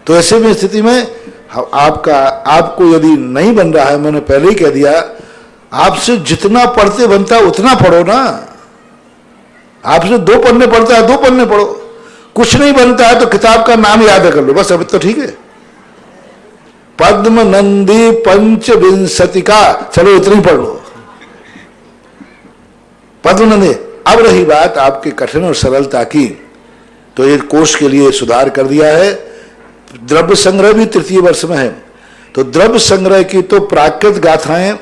तो ऐसे में स्थिति में आपको यदि नहीं बन रहा है, मैंने पहले ही कह दिया, आपसे जितना पढ़ते बनता है उतना पढ़ो ना। आपसे 2 पन्ने पढ़ता है 2 पन्ने पढ़ो, कुछ नहीं बनता है तो किताब का नाम याद कर लो बस, अभी तो ठीक है। पद्मनंदी पंचविंशति का, चलो इतनी पढ़ लो पद्मनंदी। अब रही बात आपके कठिन और सरलता की, तो ये कोर्स के लिए सुधार कर दिया है। द्रव्य संग्रह भी तृतीय वर्ष में है, तो द्रव्य संग्रह की तो प्राकृत गाथाएं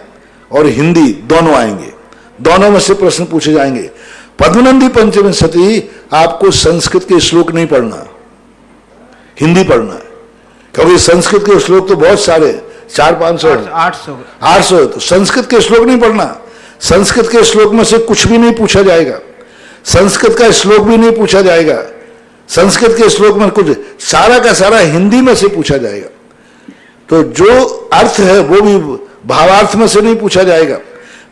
और हिंदी दोनों आएंगे, दोनों में से प्रश्न पूछे जाएंगे। पद्मनंदी पंचविंशति आपको संस्कृत के श्लोक नहीं पढ़ना, हिंदी पढ़ना है, क्योंकि संस्कृत के श्लोक तो बहुत सारे 400-500 800 है, तो संस्कृत के श्लोक नहीं पढ़ना। संस्कृत के श्लोक में से कुछ भी नहीं पूछा जाएगा, संस्कृत का श्लोक भी नहीं पूछा जाएगा, संस्कृत के श्लोक में कुछ सारा का सारा हिंदी में से पूछा जाएगा। तो जो अर्थ है वो भी भावार्थ में से नहीं पूछा जाएगा,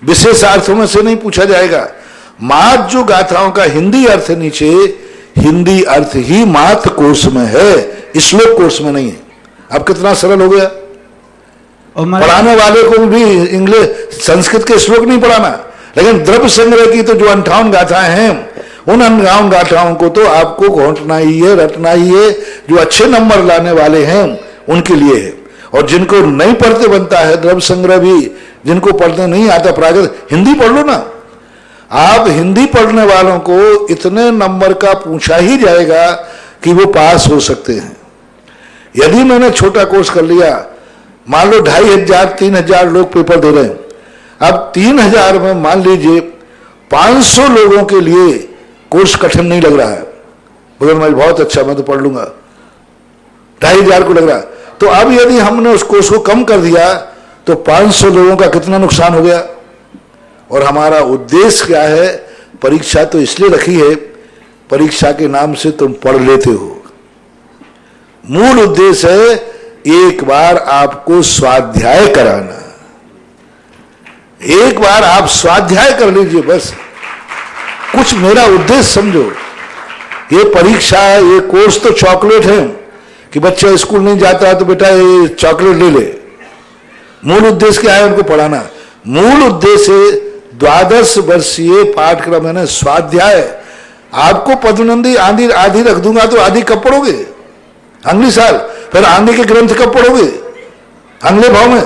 विशेष अर्थों में से नहीं पूछा जाएगा। मात जो गाथाओं का हिंदी अर्थ नीचे, हिंदी अर्थ ही मात कोर्स में है, श्लोक कोर्स में नहीं है। अब कितना सरल हो गया। पढ़ाने वाले को भी इंग्लिश संस्कृत के श्लोक नहीं पढ़ाना, लेकिन द्रव्य संग्रह की तो जो 58 गाथाएं हैं, उन 58 गाथाओं को तो आपको घोंटना ही है, रटना ही है। जो अच्छे नंबर लाने वाले हैं उनके लिए है, और जिनको नहीं पढ़ते बनता है द्रव्य संग्रह भी, जिनको पढ़ने नहीं आता प्राकृत, हिंदी पढ़ लो ना। आप हिंदी पढ़ने वालों को इतने नंबर का पूछा ही जाएगा कि वो पास हो सकते हैं। यदि मैंने छोटा कोर्स कर लिया, मान लो 2500-3000 लोग पेपर दे रहे हैं, अब 3000 में मान लीजिए 500 लोगों के लिए कोर्स कठिन नहीं लग रहा है, बोले मैं बहुत अच्छा, मैं तो पढ़ लूंगा, 2500 को लग रहा है, तो अब यदि हमने उस कोर्स को कम कर दिया तो 500 लोगों का कितना नुकसान हो गया। और हमारा उद्देश्य क्या है, परीक्षा तो इसलिए रखी है, परीक्षा के नाम से तुम पढ़ लेते हो, मूल उद्देश्य है एक बार आपको स्वाध्याय कराना। एक बार आप स्वाध्याय कर लीजिए बस, कुछ मेरा उद्देश्य समझो। ये परीक्षा, ये कोर्स तो चॉकलेट है कि बच्चा स्कूल नहीं जाता है तो बेटा ये चॉकलेट ले ले। मूल उद्देश्य क्या है, उनको पढ़ाना। मूल उद्देश्य 12 वर्षीय पाठ्यक्रम है ना, स्वाध्याय। आपको पद्मनंदी आंधी आधी रख दूंगा तो आधी कब पढ़ोगे, अगले साल। फिर आंधी के ग्रंथ कब पढ़ोगे, अगले भाव में।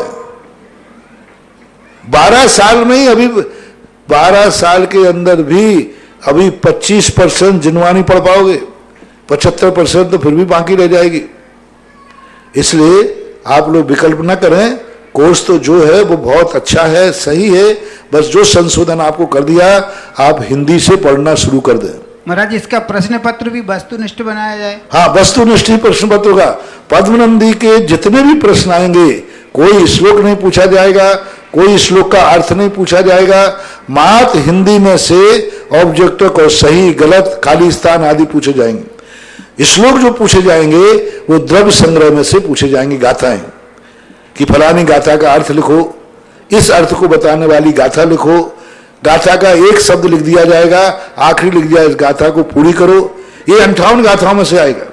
12 साल में ही, अभी 12 साल के अंदर भी अभी 25% जिनवानी पढ़ पाओगे, 75% तो फिर भी बाकी रह जाएगी। इसलिए आप लोग विकल्प ना करें, कोर्स तो जो है वो बहुत अच्छा है, सही है, बस जो संशोधन आपको कर दिया, आप हिंदी से पढ़ना शुरू कर दें। महाराज इसका प्रश्न पत्र भी वस्तुनिष्ठ बनाया जाए। हाँ, वस्तुनिष्ठ ही प्रश्न पत्र होगा। पद्मनंदी के जितने भी प्रश्न आएंगे, कोई श्लोक नहीं पूछा जाएगा, कोई श्लोक का अर्थ नहीं पूछा जाएगा, मात हिंदी में से ऑब्जेक्ट को सही गलत खाली स्थान आदि पूछे जाएंगे। श्लोक जो पूछे जाएंगे वो द्रव्य संग्रह में से पूछे जाएंगे, गाथाएं कि फलानी गाथा का अर्थ लिखो, इस अर्थ को बताने वाली गाथा लिखो, गाथा का एक शब्द लिख दिया जाएगा, आखिरी लिख दिया, इस गाथा को पूरी करो। ये 58 गाथाओं में से आएगा।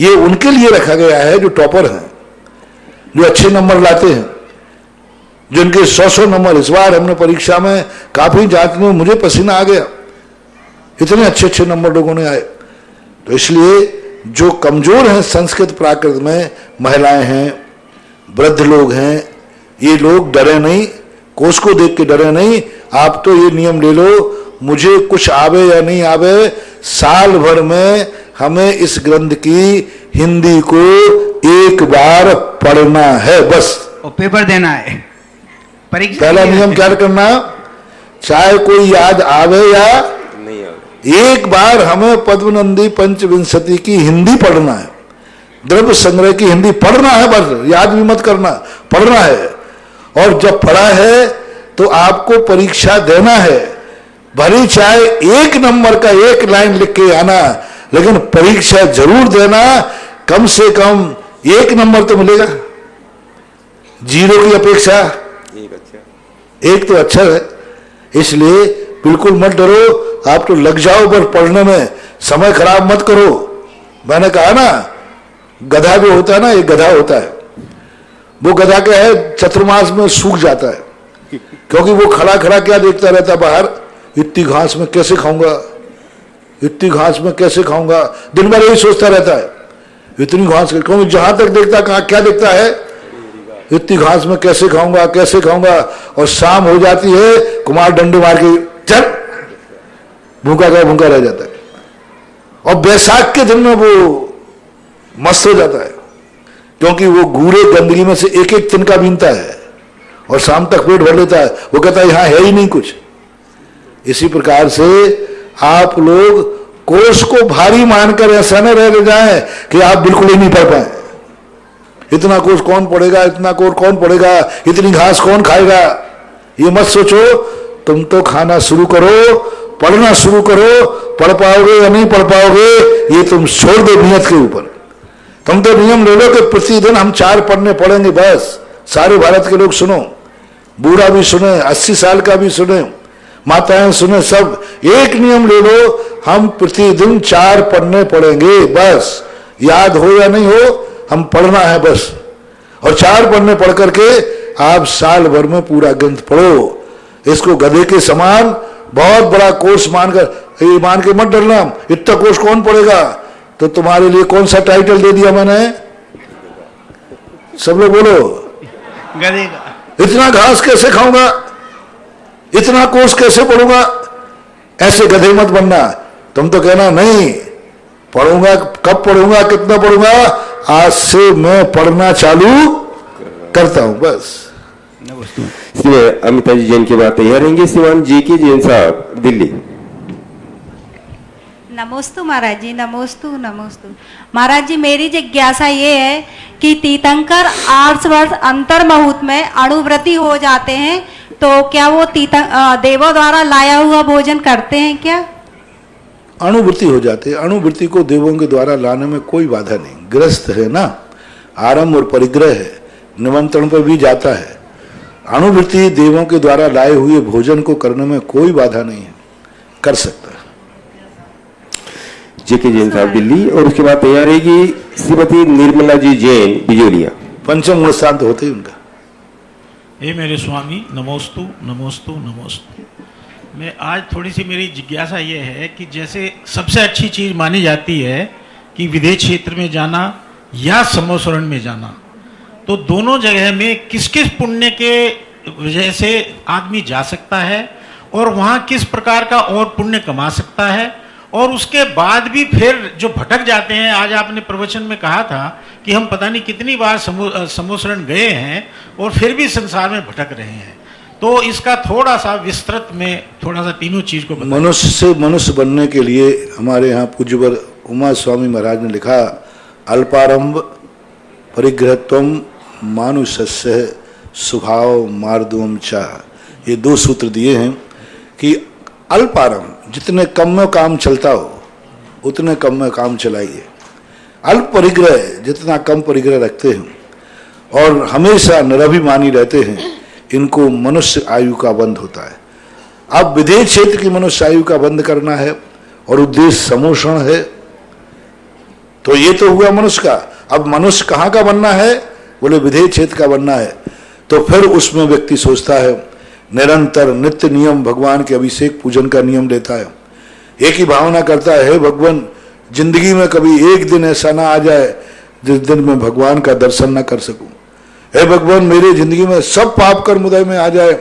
ये उनके लिए रखा गया है जो टॉपर हैं, जो अच्छे नंबर लाते हैं, जिनके 100 नंबर। इस बार हमने परीक्षा में काफी जांचने में मुझे पसीना आ गया, इतने अच्छे अच्छे नंबर लोगों ने आए। तो इसलिए जो कमजोर हैं संस्कृत प्राकृत में, महिलाएं हैं, वृद्ध लोग हैं, ये लोग डरे नहीं, कोर्स को देख के डरे नहीं। आप तो ये नियम ले लो, मुझे कुछ आवे या नहीं आवे, साल भर में हमें इस ग्रंथ की हिंदी को एक बार पढ़ना है बस, और पेपर देना है। परीक्षा पहला नियम क्या करना, चाहे कोई याद आवे या नहीं आवे, एक बार हमें पद्मनंदी पंचविंशति की हिंदी पढ़ना है, द्रव्य संग्रह की हिंदी पढ़ना है बस, याद भी मत करना, पढ़ना है। और जब पढ़ा है तो आपको परीक्षा देना है, भली चाहे 1 नंबर का 1 लाइन लिख के आना, लेकिन परीक्षा जरूर देना। कम से कम 1 नंबर तो मिलेगा, 0 की अपेक्षा एक तो अच्छा है। इसलिए बिल्कुल मत डरो, आप तो लग जाओ पर पढ़ने में, समय खराब मत करो। मैंने कहा ना, गधा जो होता है ना, एक गधा होता है, वो गधा क्या है, चतुर्मास में सूख जाता है, क्योंकि वो खड़ा खड़ा क्या देखता रहता है बाहर, इतनी घास में कैसे खाऊंगा, इतनी घास में कैसे खाऊंगा, दिन भर यही सोचता रहता है, इतनी घास। क्योंकि जहां तक देखता कहा क्या देखता है, इतनी घास में कैसे खाऊंगा, कैसे खाऊंगा। और शाम हो जाती है, कुमार डंडे मार के चल, भूखा का भूखा रह जाता है। और बैसाख के दिन में वो मस्त हो जाता है, क्योंकि वो घूरे गंदगी में से एक एक तिनका बीनता है और शाम तक पेट भर लेता है। वो कहता है यहां है ही नहीं कुछ। इसी प्रकार से आप लोग कोष को भारी मानकर ऐसा न रह जाए कि आप बिल्कुल ही नहीं पढ़ पाए। इतना कोष कौन पढ़ेगा, इतना कोष कौन पढ़ेगा, इतनी घास कौन खाएगा, ये मत सोचो। तुम तो खाना शुरू करो, पढ़ना शुरू करो, पढ़ पाओगे या नहीं पढ़ पाओगे ये तुम छोड़ दो नियत के ऊपर। तुम तो नियम ले लो कि प्रतिदिन हम 4 पन्ने पढ़ेंगे बस। सारे भारत के लोग सुनो, बूढ़ा भी सुने, 80 साल का भी सुने, माताएं सुने, सब एक नियम ले लो, हम प्रतिदिन 4 पन्ने पढ़ेंगे बस। याद हो या नहीं हो, हम पढ़ना है बस। और 4 पन्ने पढ़ करके आप साल भर में पूरा ग्रंथ पढ़ो। इसको गधे के समान बहुत बड़ा कोर्स मानकर ये मान के मत डरना इतना कोर्स कौन पढ़ेगा। तो तुम्हारे लिए कौन सा टाइटल दे दिया मैंने, सब लोग बोलो, गधे का। इतना घास कैसे खाऊंगा, इतना कोर्स कैसे पढ़ूंगा, ऐसे गधे मत बनना। तुम तो कहना नहीं पढ़ूंगा, कब पढ़ूंगा, कितना पढ़ूंगा, आज से मैं पढ़ना चालू करता हूं बस। श्री अमिता जी जैन की बात तैयार रहेंगे। श्रीमान JK जैन साहब, दिल्ली। नमोस्तु महाराज जी, नमोस्तु नमोस्तु। महाराज जी, मेरी जिज्ञासा ये है कि तीर्थंकर 8 वर्ष अंतर्मुहूर्त में अणुव्रती हो जाते हैं, तो क्या वो देवों द्वारा लाया हुआ भोजन करते हैं क्या? अणुवृत्ति हो जाते हैं। अणुवृत्ति को देवों के द्वारा लाने में कोई बाधा नहीं। ग्रस्त है ना, आरंभ और परिग्रह है, निमंत्रण पर भी जाता है। अणुवृत्ति देवों के द्वारा लाए हुए भोजन को करने में कोई बाधा नहीं है, कर सकता है। JK जैन साहब, दिल्ली। और उसके बाद तैयार रहेगी श्रीमती निर्मला जी जैन, बिजोलिया। पंचम गुण शांत होते ही उनका। हे मेरे स्वामी, नमोस्तु नमोस्तु नमोस्तु। मैं आज थोड़ी सी मेरी जिज्ञासा ये है कि जैसे सबसे अच्छी चीज़ मानी जाती है कि विदेश क्षेत्र में जाना या समोसरण में जाना, तो दोनों जगह में किस किस पुण्य के वजह से आदमी जा सकता है और वहाँ किस प्रकार का और पुण्य कमा सकता है, और उसके बाद भी फिर जो भटक जाते हैं, आज आपने प्रवचन में कहा था कि हम पता नहीं कितनी बार समोसरण गए हैं और फिर भी संसार में भटक रहे हैं, तो इसका थोड़ा सा विस्तृत में थोड़ा सा तीनों चीज को बताइए। मनुष्य से मनुष्य बनने के लिए हमारे यहाँ पूज्यवर उमा स्वामी महाराज ने लिखा, अल्पारंभ परिग्रहत्वम मानुषस्य स्वभाव मार्दवम चा। ये 2 सूत्र दिए हैं कि अल्पारंभ, जितने कम में काम चलता हो उतने कम में काम चलाइए। अल्प परिग्रह, जितना कम परिग्रह रखते हैं और हमेशा निरभिमानी रहते हैं, इनको मनुष्य आयु का बंध होता है। अब विदेश क्षेत्र की मनुष्य आयु का बंध करना है और उद्देश्य समोषण है, तो ये तो हुआ मनुष्य का। अब मनुष्य कहाँ का बनना है, बोले विदेश क्षेत्र का बनना है। तो फिर उसमें व्यक्ति सोचता है, निरंतर नित्य नियम भगवान के अभिषेक पूजन का नियम लेता है। एक ही भावना करता है, हे भगवान, जिंदगी में कभी एक दिन ऐसा ना आ जाए जिस दिन मैं भगवान का दर्शन ना कर सकूं। हे भगवान, मेरी जिंदगी में सब पाप कर्म उदय में आ जाए,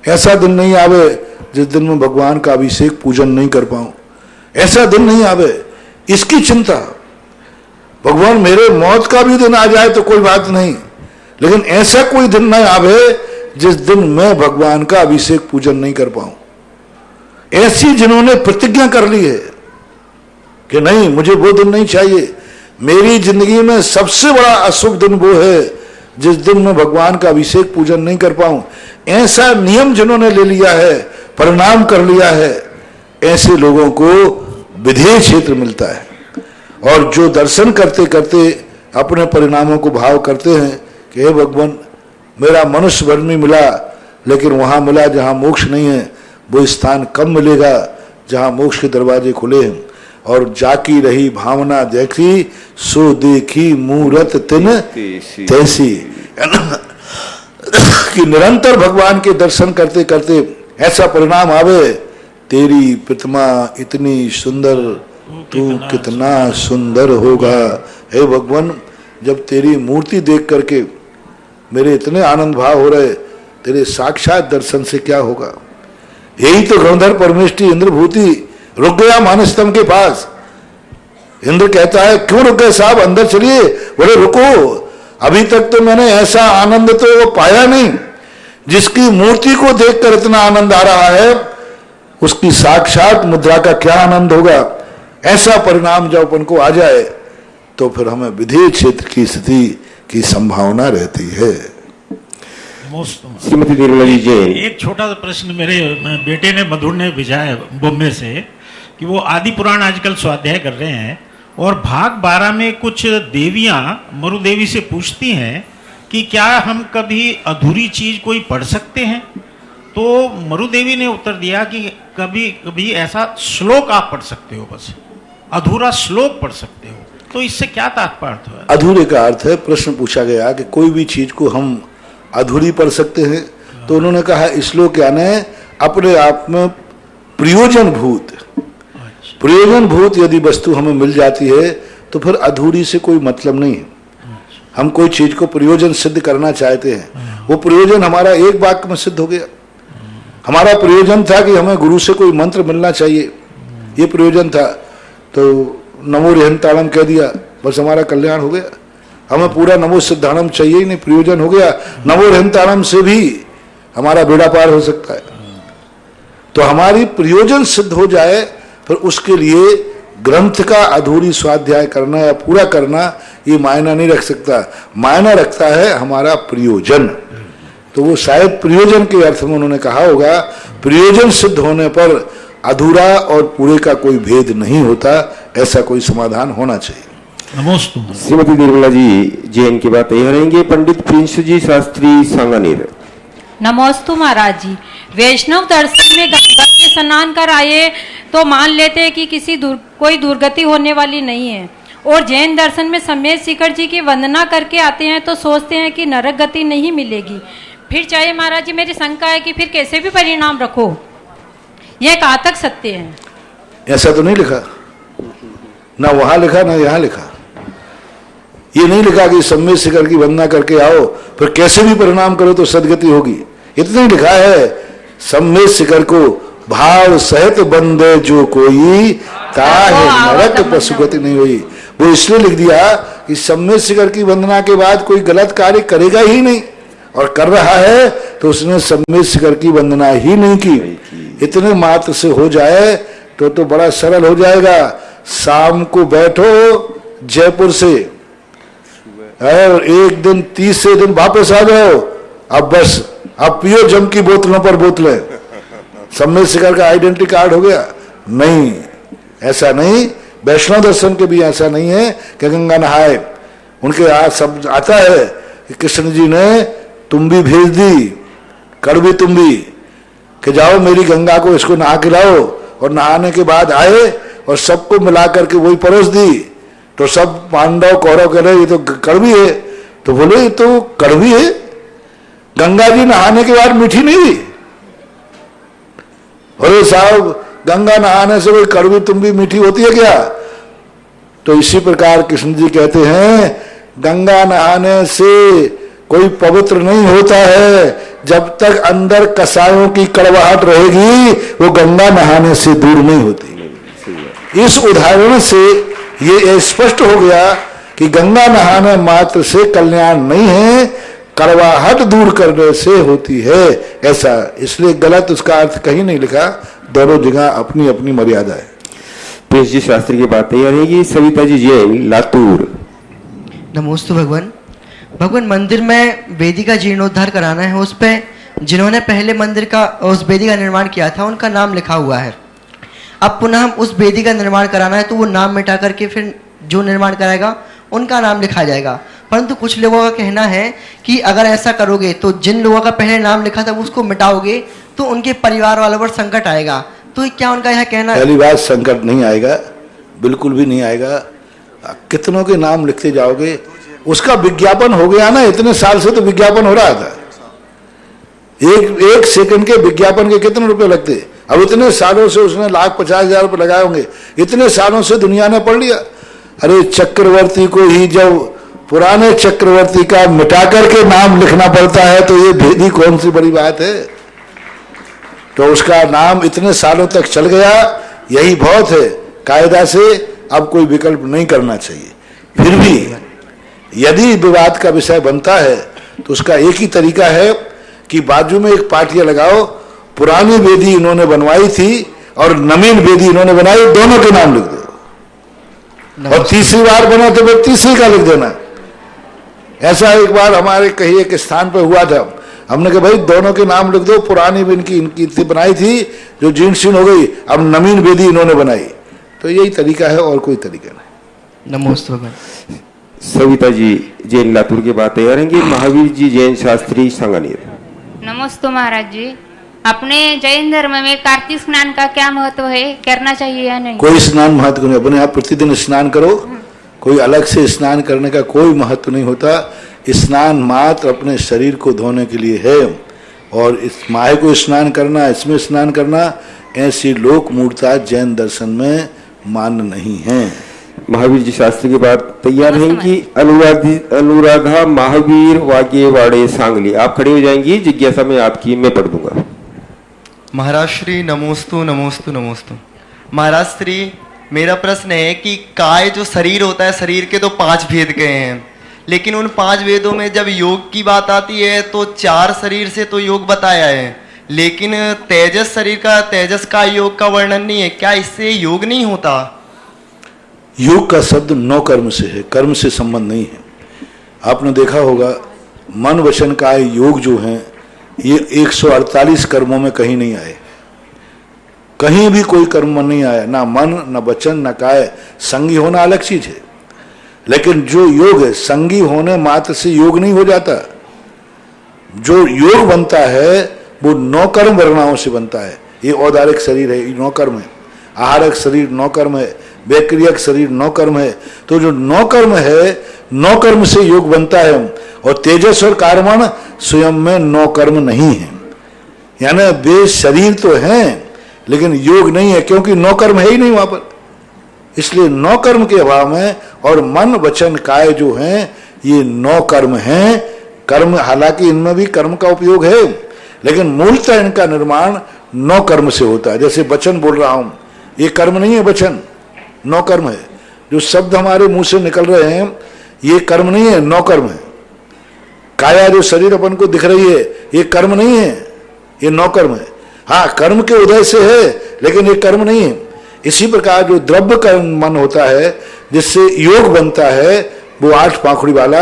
ऐसा दिन नहीं आवे जिस दिन मैं भगवान का अभिषेक पूजन नहीं कर पाऊं, ऐसा दिन नहीं आवे, इसकी चिंता। भगवान, मेरे मौत का भी दिन आ जाए तो कोई बात नहीं, लेकिन ऐसा कोई दिन ना आवे जिस दिन मैं भगवान का अभिषेक पूजन नहीं कर पाऊं। ऐसी जिन्होंने प्रतिज्ञा कर ली है कि नहीं, मुझे वो दिन नहीं चाहिए, मेरी जिंदगी में सबसे बड़ा अशुभ दिन वो है जिस दिन मैं भगवान का अभिषेक पूजन नहीं कर पाऊं, ऐसा नियम जिन्होंने ले लिया है, परिणाम कर लिया है, ऐसे लोगों को विधेय क्षेत्र मिलता है। और जो दर्शन करते करते अपने परिणामों को भाव करते हैं कि हे भगवान, मेरा मनुष्य भर में मिला, लेकिन वहां मिला जहां मोक्ष नहीं है, वो स्थान कम मिलेगा जहां मोक्ष के दरवाजे खुले हैं। और जाकी रही भावना देखी, सो देखी मूरत तिन तैसी। कि निरंतर भगवान के दर्शन करते करते ऐसा परिणाम आवे, तेरी प्रतिमा इतनी सुंदर, तू कितना सुंदर होगा। हे भगवान, जब तेरी मूर्ति देख करके मेरे इतने आनंद भाव हो रहे, तेरे साक्षात दर्शन से क्या होगा। यही तो गंधर्व परमेष्टि इंद्रभूति रुक गया मानस्तम के पास। इंद्र कहता है, क्यों रुक गए साहब, अंदर चलिए। बोले रुको, अभी तक तो मैंने ऐसा आनंद तो पाया नहीं। जिसकी मूर्ति को देखकर इतना आनंद आ रहा है, उसकी साक्षात मुद्रा का क्या आनंद होगा। ऐसा परिणाम जब अपन को आ जाए तो फिर हमें विधेय क्षेत्र की स्थिति की संभावना रहती है। श्रीमती निर्मला जी जैन। एक छोटा सा प्रश्न मेरे बेटे ने मधुर ने भेजा है बॉम्बे से कि वो आदि पुराण आजकल स्वाध्याय कर रहे हैं और भाग 12 में कुछ देवियां मरुदेवी से पूछती हैं कि क्या हम कभी अधूरी चीज कोई पढ़ सकते हैं, तो मरुदेवी ने उत्तर दिया कि कभी कभी ऐसा श्लोक आप पढ़ सकते हो, बस अधूरा श्लोक पढ़ सकते हो। तो इससे क्या तात्पर्य है? अधूरे का अर्थ है, प्रश्न पूछा गया कि कोई भी चीज को हम अधूरी पढ़ सकते हैं, तो उन्होंने कहा श्लोक यानी अपने आप में प्रयोजन भूत यदि वस्तु हमें मिल जाती है तो फिर अधूरी से कोई मतलब नहीं है। हम कोई चीज को प्रयोजन सिद्ध करना चाहते हैं, वो प्रयोजन हमारा एक वाक्य में सिद्ध हो गया। हमारा प्रयोजन था कि हमें गुरु से कोई मंत्र मिलना चाहिए, ये प्रयोजन था, तो नमो रहंताणम कह दिया, बस हमारा कल्याण हो गया। हमें पूरा नमो सिद्धाणम चाहिए ही नहीं, प्रयोजन हो गया। नमो रहंताणम से भी हमारा बेड़ा पार हो सकता है। तो हमारी प्रयोजन सिद्ध हो जाए फिर उसके लिए ग्रंथ का अधूरी स्वाध्याय करना या पूरा करना ये मायना नहीं रख सकता। मायना रखता है हमारा प्रयोजन। तो वो शायद प्रयोजन के अर्थ में उन्होंने कहा होगा, प्रयोजन सिद्ध होने पर अधूरा और पूरे का कोई भेद नहीं होता, ऐसा कोई समाधान होना चाहिए। नमस्ते। श्रीमती निर्मला जी जैन की बात यह रहेंगे। पंडित प्रिंसू जी शास्त्री सांगानेर। नमोस्तु महाराज जी। वैष्णव दर्शन में गंगा के स्नान कर आए तो मान लेते हैं कि कोई दुर्गति होने वाली नहीं है, और जैन दर्शन में समेत शिखर जी की वंदना करके आते हैं तो सोचते हैं कि नरक गति नहीं मिलेगी। फिर चाहे महाराज जी मेरी शंका है कि फिर कैसे भी परिणाम रखो, यह कहाँ तक सत्य है? ऐसा तो नहीं लिखा, ना वहां लिखा ना यहां लिखा। ये नहीं लिखा कि सम्मेत शिखर की वंदना करके आओ फिर कैसे भी परिणाम करो तो सदगति होगी। इतना ही लिखा है, सम्मेत शिखर को भाव सहित बंदे जो कोई ताहे नरक पशुगति नहीं हुई। वो इसलिए लिख दिया कि सम्मेत शिखर की वंदना के बाद कोई गलत कार्य करेगा ही नहीं, और कर रहा है तो उसने सम्मेत शिखर की वंदना ही नहीं की। इतने मात्र से हो जाए तो बड़ा सरल हो जाएगा। शाम को बैठो जयपुर से और एक दिन 30 दिन वापस आ जाओ, अब बस अब पियो जम की बोतलों पर बोतलें, सम्मेत शिखर का आइडेंटिटी कार्ड हो गया। नहीं, ऐसा नहीं। वैष्णव दर्शन के भी ऐसा नहीं है कि गंगा नहाए। उनके आज सब आता है कि कृष्ण जी ने तुम्बी भेज दी, कड़वी तुम्बी, कि जाओ मेरी गंगा को इसको नहा के लाओ, और नहाने के बाद आए और सबको मिला करके वही परोस दी। तो सब पांडव कौरव कह रहे ये तो कड़वी है, तो बोले ये तो कड़वी है, गंगा जी नहाने के बाद मीठी नहीं हुई। अरे साहब, गंगा नहाने से कोई कड़वी तुम्बी मीठी होती है क्या? तो इसी प्रकार कृष्ण जी कहते हैं गंगा नहाने से कोई पवित्र नहीं होता है, जब तक अंदर कसायों की कड़वाहट रहेगी वो गंगा नहाने से दूर नहीं होती। इस उदाहरण से ये स्पष्ट हो गया कि गंगा नहाने मात्र से कल्याण नहीं है, कड़वाहट दूर करने से होती है। ऐसा इसलिए गलत उसका अर्थ कहीं नहीं लिखा, दोनों जगह अपनी अपनी मर्यादा है। प्रिंस जी शास्त्री की बात तैयार रहेगी। सविता जी जैन लातूर। नमोस्तु भगवान। भगवान, मंदिर में वेदी का जीर्णोद्धार कराना है, उस पे जिन्होंने पहले मंदिर का उस वेदी का निर्माण किया था उनका नाम लिखा हुआ है। अब पुनः हम उस वेदी का निर्माण कराना है तो वो नाम मिटा करके फिर जो निर्माण कराएगा उनका नाम लिखा जाएगा। परंतु कुछ लोगों का कहना है कि अगर ऐसा करोगे तो जिन लोगों का पहले नाम लिखा था उसको मिटाओगे तो उनके परिवार वालों पर संकट आएगा। तो क्या उनका यह कहना है? पहली बात, संकट नहीं आएगा, बिल्कुल भी नहीं आएगा। कितनों के नाम लिखते जाओगे, उसका विज्ञापन हो गया ना। इतने साल से तो विज्ञापन हो रहा था, एक सेकंड के विज्ञापन के कितने रुपए लगते। अब इतने सालों से उसने 1,50,000 रुपए लगाए होंगे, इतने सालों से दुनिया ने पढ़ लिया। अरे चक्रवर्ती को ही जब पुराने चक्रवर्ती का मिटा करके नाम लिखना पड़ता है तो ये भेदी कौन सी बड़ी बात है। तो उसका नाम इतने सालों तक चल गया, यही बहुत है। कायदा से अब कोई विकल्प नहीं करना चाहिए। फिर भी यदि विवाद का विषय बनता है तो उसका एक ही तरीका है कि बाजू में एक पाटिया लगाओ, पुरानी वेदी इन्होंने बनवाई थी और नवीन वेदी इन्होंने बनाई, दोनों के नाम लिख दो। और तीसरी बार बना तो फिर तीसरी का लिख देना। ऐसा एक बार हमारे कहीं एक स्थान पर हुआ था, हमने कहा भाई दोनों के नाम लिख दो, पुरानी भी इनकी इतनी बनाई थी जो जीर्ण शीर्ण हो गई, अब नवीन वेदी इन्होंने बनाई। तो यही तरीका है और कोई तरीका नहीं। नमोस्तु भगवान। सविता जी जैन लातूर के बात तैयार रहेंगे। महावीर जी जैन शास्त्री सांगानेर। नमस्ते महाराज जी, अपने जैन धर्म में कार्तिक स्नान का क्या महत्व है, करना चाहिए या नहीं? कोई स्नान महत्व नहीं, अपने आप प्रतिदिन स्नान करो, कोई अलग से स्नान करने का कोई महत्व नहीं होता। स्नान मात्र अपने शरीर को धोने के लिए है, और इस माहे को स्नान करना, इसमें स्नान करना, ऐसी लोक मूर्ता जैन दर्शन में मान्य नहीं है। महावीर जी शास्त्री की बात तैयार रहेंगी। अनुराधा महावीर वागेवाड़े सांगली, आप खड़ी हो जाएंगी, जिज्ञासा में आपकी मैं पढ़ दूंगा। महाराज श्री नमोस्तु नमोस्तु नमोस्तु। महाराज श्री, मेरा प्रश्न है कि काय जो शरीर होता है, शरीर के तो 5 भेद गए हैं, लेकिन उन 5 वेदों में जब योग की बात आती है तो 4 शरीर से तो योग बताया है, लेकिन तेजस शरीर का, तेजस का योग का वर्णन नहीं है। क्या इससे योग नहीं होता? योग का शब्द 9 कर्म से है, कर्म से संबंध नहीं है। आपने देखा होगा मन वचन काय योग जो है ये 148 कर्मों में कहीं नहीं आए, कहीं भी कोई कर्म नहीं आया, ना मन न वचन न काय। संगी होना अलग चीज है, लेकिन जो योग है संगी होने मात्र से योग नहीं हो जाता। जो योग बनता है वो 9 कर्म वर्णाओं से बनता है। ये औदारिक शरीर है, ये 9 कर्म है। आहारक शरीर 9 कर्म है, वैक्रियक शरीर 9 कर्म है। तो जो 9 कर्म है, 9 कर्म से योग बनता है। और तेजस और कार्बन स्वयं में 9 कर्म नहीं है, यानी वे शरीर तो हैं लेकिन योग नहीं है, क्योंकि 9 कर्म है ही नहीं वहां पर। इसलिए 9 कर्म के अभाव में, और मन वचन काय जो हैं ये 9 कर्म हैं। कर्म हालांकि इनमें भी कर्म का उपयोग है, लेकिन मूलतः इनका निर्माण 9 कर्म से होता है। जैसे वचन बोल रहा हूं, ये कर्म नहीं है, वचन 9 कर्म है। जो शब्द हमारे मुंह से निकल रहे हैं ये कर्म नहीं है, 9 कर्म है। काया जो शरीर अपन को दिख रही है ये कर्म नहीं है, ये 9 कर्म है। हाँ, कर्म के उदय से है, लेकिन ये कर्म नहीं है। इसी प्रकार जो द्रव्य कर्म मन होता है जिससे योग बनता है, वो 8 पाखुड़ी वाला,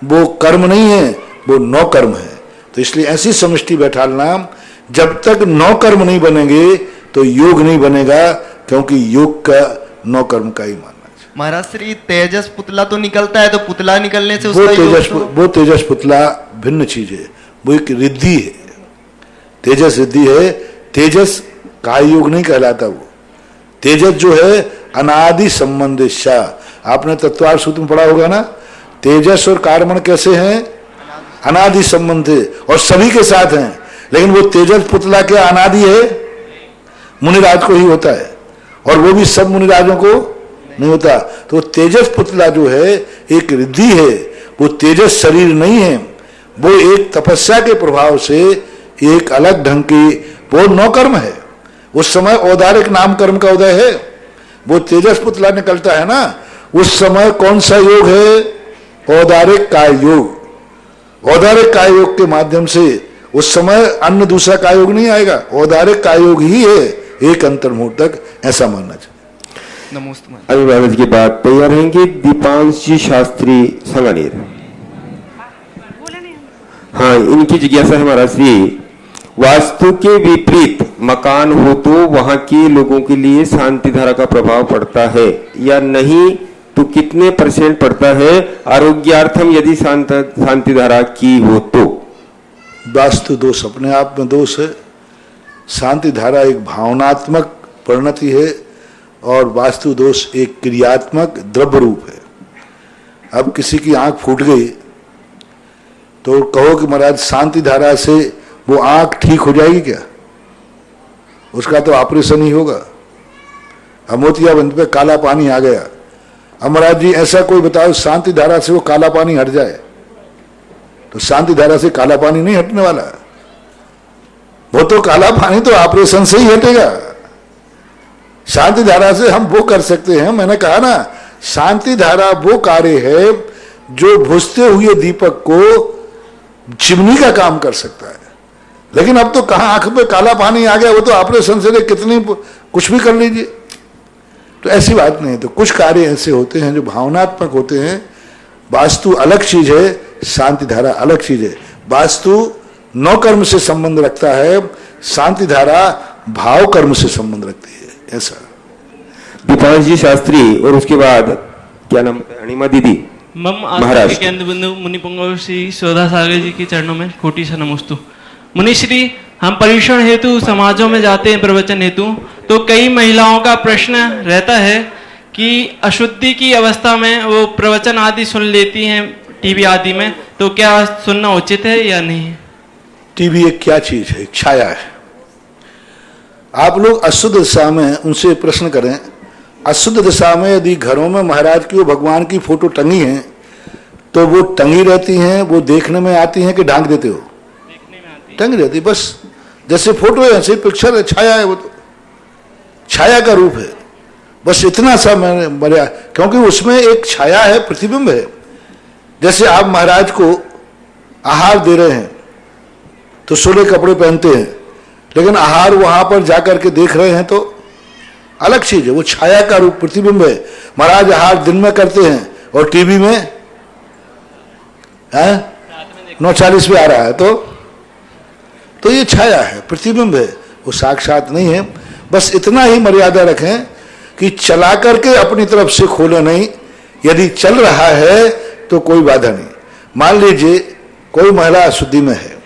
वो कर्म नहीं है, वो 9 कर्म है। तो इसलिए ऐसी समष्टि बैठालना, जब तक 9 कर्म नहीं बनेंगे तो योग नहीं बनेगा, क्योंकि योग का 9 कर्म का ही मानना चाहिए। महाराज श्री, तेजस पुतला तो निकलता है, तो पुतला निकलने से उसका वो तेजस पुतला भिन्न चीज है, वो एक रिद्धि है। तेजस रिद्धि है, तेजस का योग नहीं कहलाता। वो तेजस जो है अनादि संबंध शाह, आपने तत्वार्थ सूत्र में पढ़ा होगा ना, तेजस और कार्बन कैसे हैं? अनादि संबंध, और सभी के साथ हैं। लेकिन वो तेजस पुतला क्या अनादि है? मुनिराज को ही होता है, और वो भी सब मुनिराजों को नहीं होता। तो तेजस पुतला जो है एक रिद्धि है, वो तेजस शरीर नहीं है। वो एक तपस्या के प्रभाव से एक अलग ढंग की, वो 9 कर्म है। उस समय औदारिक नाम कर्म का उदय है, वो तेजस पुतला निकलता है ना, उस समय कौन सा योग है? औदारिक काय योग। औदारिक काय योग के माध्यम से उस समय अन्य दूसरा काय योग नहीं आएगा, औदारिक काय योग ही है एक अंतर्मुहूर्त तक, ऐसा मानना चाहिए। नमस्ते। अभिवादन की बात तैयार रहेंगे। दीपांश जी शास्त्री सांगानेर। हाँ, इनकी जिज्ञासा है महाराज श्री, वास्तु के विपरीत मकान हो तो वहां के लोगों के लिए शांति धारा का प्रभाव पड़ता है या नहीं, तो कितने % पड़ता है? आरोग्यार्थम यदि शांति धारा की हो तो? वास्तु दोष अपने आप में दोष है, शांति धारा एक भावनात्मक परिणति है, और वास्तु दोष एक क्रियात्मक द्रव्य रूप है। अब किसी की आंख फूट गई तो कहो कि महाराज शांति धारा से वो आंख ठीक हो जाएगी क्या? उसका तो ऑपरेशन ही होगा। अब मोतियाबिंद पे काला पानी आ गया, अब महाराज जी ऐसा कोई बताओ शांति धारा से वो काला पानी हट जाए, तो शांति धारा से काला पानी नहीं हटने वाला। वो तो काला पानी तो ऑपरेशन से ही हटेगा। शांति धारा से हम वो कर सकते हैं, मैंने कहा ना, शांति धारा वो कार्य है जो बुझते हुए दीपक को चिमनी का काम कर सकता है। लेकिन अब तो कहां आंख पे काला पानी आ गया, वो तो ऑपरेशन से कितनी कुछ भी कर लीजिए। तो ऐसी बात नहीं। तो कुछ कार्य ऐसे होते हैं जो भावनात्मक होते हैं। वास्तु अलग चीज है, शांति धारा अलग चीज है। वास्तु नौ कर्म से संबंध रखता है, शांति धारा भाव कर्म से संबंध रखती है। ऐसा दीपांश जी शास्त्री और उसके बाद क्या नाम अनिमा दीदी मम महाराष्ट्र। केंद्र बिंदु मुनिपुंगव श्री शोधा सागर जी के चरणों में कोटि से नमस्तु। मुनिश्री, हम परिश्रम हेतु समाजों में जाते हैं प्रवचन हेतु, तो कई महिलाओं का प्रश्न रहता है कि अशुद्धि की अवस्था में वो प्रवचन आदि सुन लेती हैं टीवी आदि में, तो क्या सुनना उचित है या नहीं? टीवी एक क्या चीज है? एक छाया है। आप लोग अशुद्ध दशा में उनसे प्रश्न करें, अशुद्ध दशा में यदि घरों में महाराज की भगवान की फोटो टंगी है तो वो टंगी रहती हैं, वो देखने में आती हैं कि ढांक देते हो? टंगी रहती, बस जैसे फोटो है ऐसे पिक्चर है, छाया है, वो तो छाया का रूप है। बस इतना सा मैंने मर्या, क्योंकि उसमें एक छाया है, प्रतिबिंब है। जैसे आप महाराज को आहार दे रहे हैं तो सोले कपड़े पहनते हैं, लेकिन आहार वहां पर जाकर के देख रहे हैं तो अलग चीज है, वो छाया का रूप प्रतिबिंब है। महाराज आहार दिन में करते हैं और टीवी में 9:40 पे आ रहा है, तो ये छाया है, प्रतिबिंब है, वो साक्षात नहीं है। बस इतना ही मर्यादा रखें कि चला करके अपनी तरफ से खोले नहीं। यदि चल रहा है तो कोई बाधा नहीं। मान लीजिए कोई महिला अशुद्धि में है,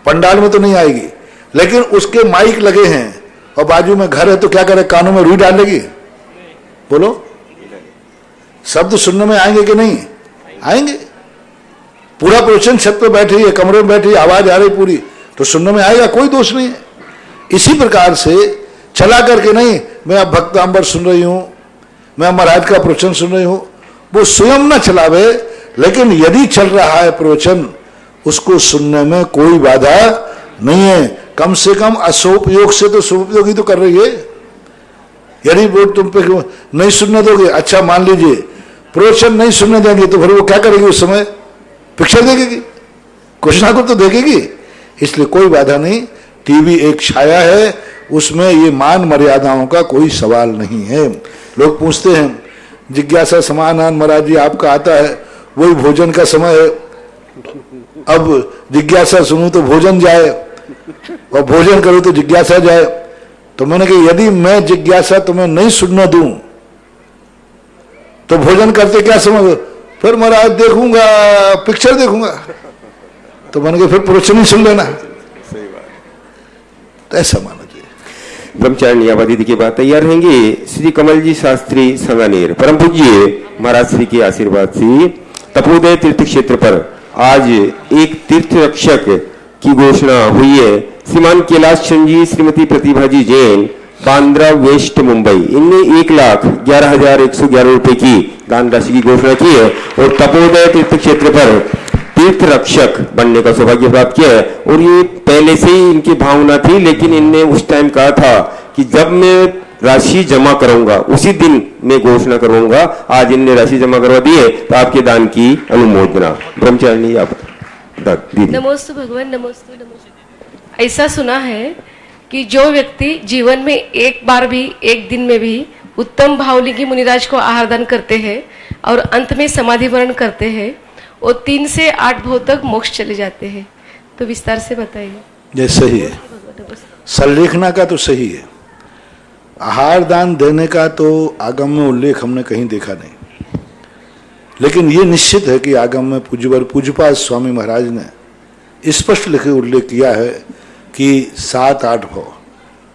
पंडाल में तो नहीं आएगी, लेकिन उसके माइक लगे हैं और बाजू में घर है, तो क्या करे? कानों में रुई डाल लेगी? बोलो, शब्द सुनने में आएंगे कि नहीं आएंगे? पूरा प्रवचन छत पे बैठी है, कमरे में बैठी, आवाज आ रही पूरी, तो सुनने में आएगा, कोई दोष नहीं है। इसी प्रकार से चला करके नहीं, मैं अब भक्त अंबर सुन रही हूं, मैं महाराज का प्रवचन सुन रही हूं, वो स्वयं न चलावे, लेकिन यदि चल रहा है प्रवचन, उसको सुनने में कोई बाधा नहीं है। कम से कम असोपयोग से तो सदुपयोग ही तो कर रही है। यदि वो तुम पे नहीं सुनने दोगे, अच्छा मान लीजिए प्रवचन नहीं सुनने देंगे, तो फिर वो क्या करेगी? उस समय पिक्चर देखेगी, कुछ ना कुछ तो देखेगी। इसलिए कोई बाधा नहीं। टीवी एक छाया है, उसमें ये मान मर्यादाओं का कोई सवाल नहीं है। लोग पूछते हैं जिज्ञासा समाधान महाराज जी आपका आता है, वही भोजन का समय है, अब जिज्ञासा सुनूं तो भोजन जाए और भोजन करूं तो जिज्ञासा जाए। तो मैंने कहा यदि मैं जिज्ञासा तुम्हें नहीं सुनने दूं तो भोजन करते क्या समझ? फिर महाराज देखूंगा, पिक्चर देखूंगा। तो मैंने कहा फिर प्रवचन ही सुन लेना। तो ऐसा माना चाहिए। ब्रह्मचारिणी आबादी के बाद तैयार रहेंगे श्री कमल जी शास्त्री संगानेर। परम पूज्य महाराज श्री के आशीर्वाद से तपोदय तीर्थ क्षेत्र पर आज एक तीर्थ रक्षक की घोषणा हुई है। श्रीमान कैलाश चंद जी, श्रीमती प्रतिभा जी जैन, बांद्रा वेस्ट मुंबई, इनने 1,11,111 रुपए की दान राशि की घोषणा की है और तपोदय तीर्थ क्षेत्र पर तीर्थ रक्षक बनने का सौभाग्य प्राप्त किया है। और ये पहले से ही इनकी भावना थी, लेकिन इनने उस टाइम कहा था कि जब मैं राशि जमा कराऊंगा उसी दिन मैं घोषणा करूंगा। आज इनने राशि जमा करवा दी है, तो आपके दान की अनुमोदना। ब्रह्मचारिणी आप दीदी। नमोस्तु भगवान, नमोस्तु नमोस्तु। ऐसा सुना है कि जो व्यक्ति जीवन में एक बार भी, एक दिन में भी उत्तम भावलिंगी मुनिराज को आहार दान करते हैं और अंत में समाधि वर्ण करते हैं, वो 3 से 8 भव तक मोक्ष चले जाते हैं। तो विस्तार से बताइए। ये सही है, संलेखना का तो सही है, आहार दान देने का तो आगम में उल्लेख हमने कहीं देखा नहीं, लेकिन ये निश्चित है कि आगम में पूज्यपाद स्वामी महाराज ने स्पष्ट लिखे उल्लेख किया है कि 7-8 भव,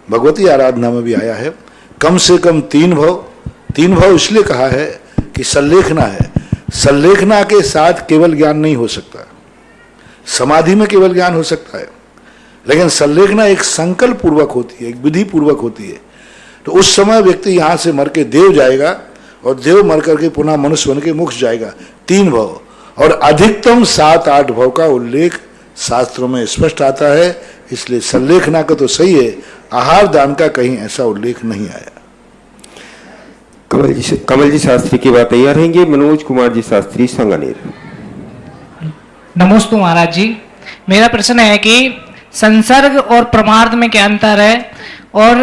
भगवती आराधना में भी आया है, कम से कम 3 भव। 3 भव इसलिए कहा है कि संलेखना है। संलेखना के साथ केवल ज्ञान नहीं हो सकता, समाधि में केवल ज्ञान हो सकता है, लेकिन संलेखना एक संकल्प पूर्वक होती है, एक विधि पूर्वक होती है। तो उस समय व्यक्ति यहाँ से मर के देव जाएगा और देव मर करके पुनः मनुष्य बन के मोक्ष जाएगा। 3 भव और अधिकतम 7-8 भव का उल्लेख शास्त्रों में स्पष्ट आता है। इसलिए संलेखना का तो सही है, आहार दान का कहीं ऐसा उल्लेख नहीं आया। कमल जी शास्त्री की बात तैयार रहेंगे। मनोज कुमार जी शास्त्री संगानेर। नमोस्तु महाराज जी, मेरा प्रश्न है कि संसर्ग और परमार्थ में क्या अंतर है और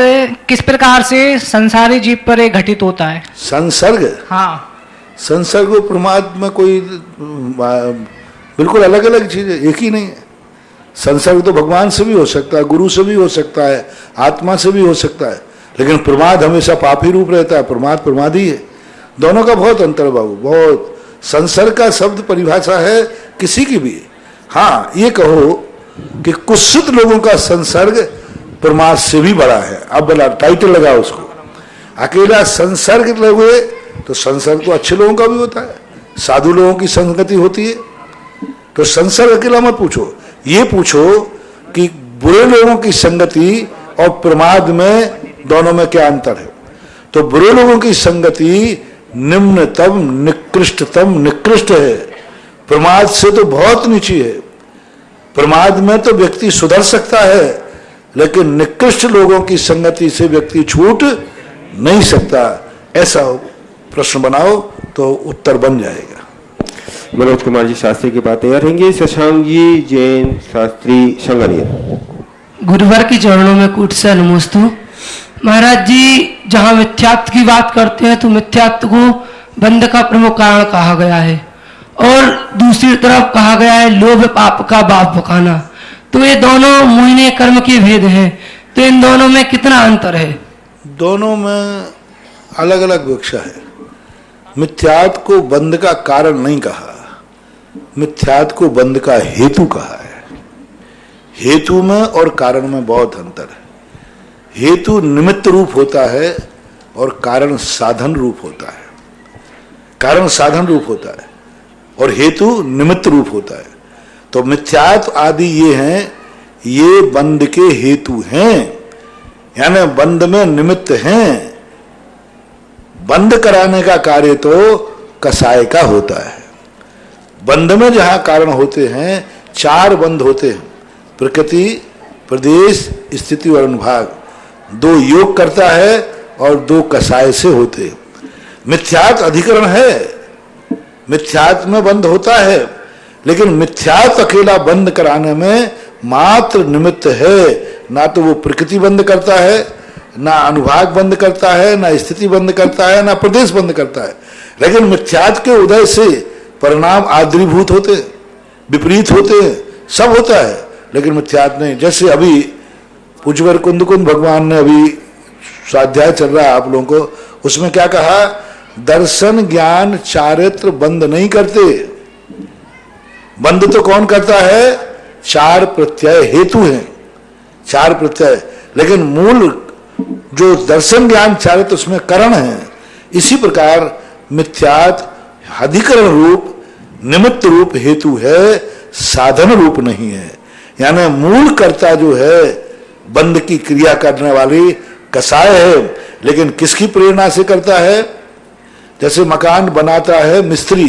किस प्रकार से संसारी जीव पर ये घटित होता है? संसर्ग, हाँ, संसर्ग और प्रमाद में कोई बिल्कुल अलग अलग चीज है, एक ही नहीं है। संसर्ग तो भगवान से भी हो सकता है, गुरु से भी हो सकता है, आत्मा से भी हो सकता है, लेकिन प्रमाद हमेशा पापी रूप रहता है। प्रमाद प्रमादी है, दोनों का बहुत अंतर है बाबू, बहुत। संसर्ग का शब्द परिभाषा है किसी की भी। हाँ, ये कहो कि कुत्सित लोगों का संसर्ग प्रमाद से भी बड़ा है। अब बड़ा टाइटल लगा उसको। अकेला संसर्ग लोगे तो संसर्ग तो अच्छे लोगों का भी होता है, साधु लोगों की संगति होती है। तो संसर्ग अकेला मत पूछो, ये पूछो कि बुरे लोगों की संगति और प्रमाद में, दोनों में क्या अंतर है। तो बुरे लोगों की संगति निम्नतम निकृष्टतम निकृष्ट है, प्रमाद से तो बहुत नीची है। प्रमाद में तो व्यक्ति सुधर सकता है, लेकिन निकृष्ट लोगों की संगति से व्यक्ति छूट नहीं सकता। ऐसा प्रश्न बनाओ तो उत्तर बन जाएगा। मनोज कुमार जी शास्त्री की बातें रहेंगे। शशांक जी जैन शास्त्री संगरिया। गुरुवर के चरणों में कूट से नमोस्तु। महाराज जी, जहाँ मिथ्यात्व की बात करते हैं तो मिथ्यात्व को बंध का प्रमुख कारण कहा गया है, और दूसरी तरफ कहा गया है लोभ पाप का बाप बखाना। तो ये दोनों मोहिनी कर्म के भेद हैं, तो इन दोनों में कितना अंतर है? दोनों में अलग अलग विवक्षा है। मिथ्यात्व को बंध का कारण नहीं कहा, मिथ्यात्व को बंध का हेतु कहा है। हेतु में और कारण में बहुत अंतर है। हेतु निमित्त रूप होता है और कारण साधन रूप होता है। कारण साधन रूप होता है और हेतु निमित्त रूप होता है। तो मिथ्यात्व आदि ये हैं, ये बंध के हेतु हैं, यानी बंध में निमित्त हैं। बंद कराने का कार्य तो कसाय का होता है। बंध में जहां कारण होते हैं, चार बंध होते हैं, प्रकृति, प्रदेश, स्थिति और अनुभाग। दो योग करता है और दो कसाय से होते हैं। मिथ्यात्व अधिकरण है, मिथ्यात्व में बंध होता है, लेकिन मिथ्यात्व अकेला बंद कराने में मात्र निमित्त है। ना तो वो प्रकृति बंद करता है, ना अनुभाग बंद करता है, ना स्थिति बंद करता है, ना प्रदेश बंद करता है। लेकिन मिथ्यात्व के उदय से परिणाम आद्रीभूत होते, विपरीत होते, सब होता है, लेकिन मिथ्यात्व नहीं। जैसे अभी पूज्यवर कुंदकुंद भगवान ने अभी स्वाध्याय चल रहा है आप लोगों को, उसमें क्या कहा? दर्शन ज्ञान चारित्र बंद नहीं करते। बंद तो कौन करता है? चार प्रत्यय हेतु हैं, चार प्रत्यय, लेकिन मूल जो दर्शन ज्ञान चारित्र उसमें करण है। इसी प्रकार मिथ्यात्व अधिकरण रूप निमित्त रूप हेतु है, साधन रूप नहीं है। यानी मूल कर्ता जो है बंद की क्रिया करने वाली कसाय है, लेकिन किसकी प्रेरणा से करता है? जैसे मकान बनाता है मिस्त्री,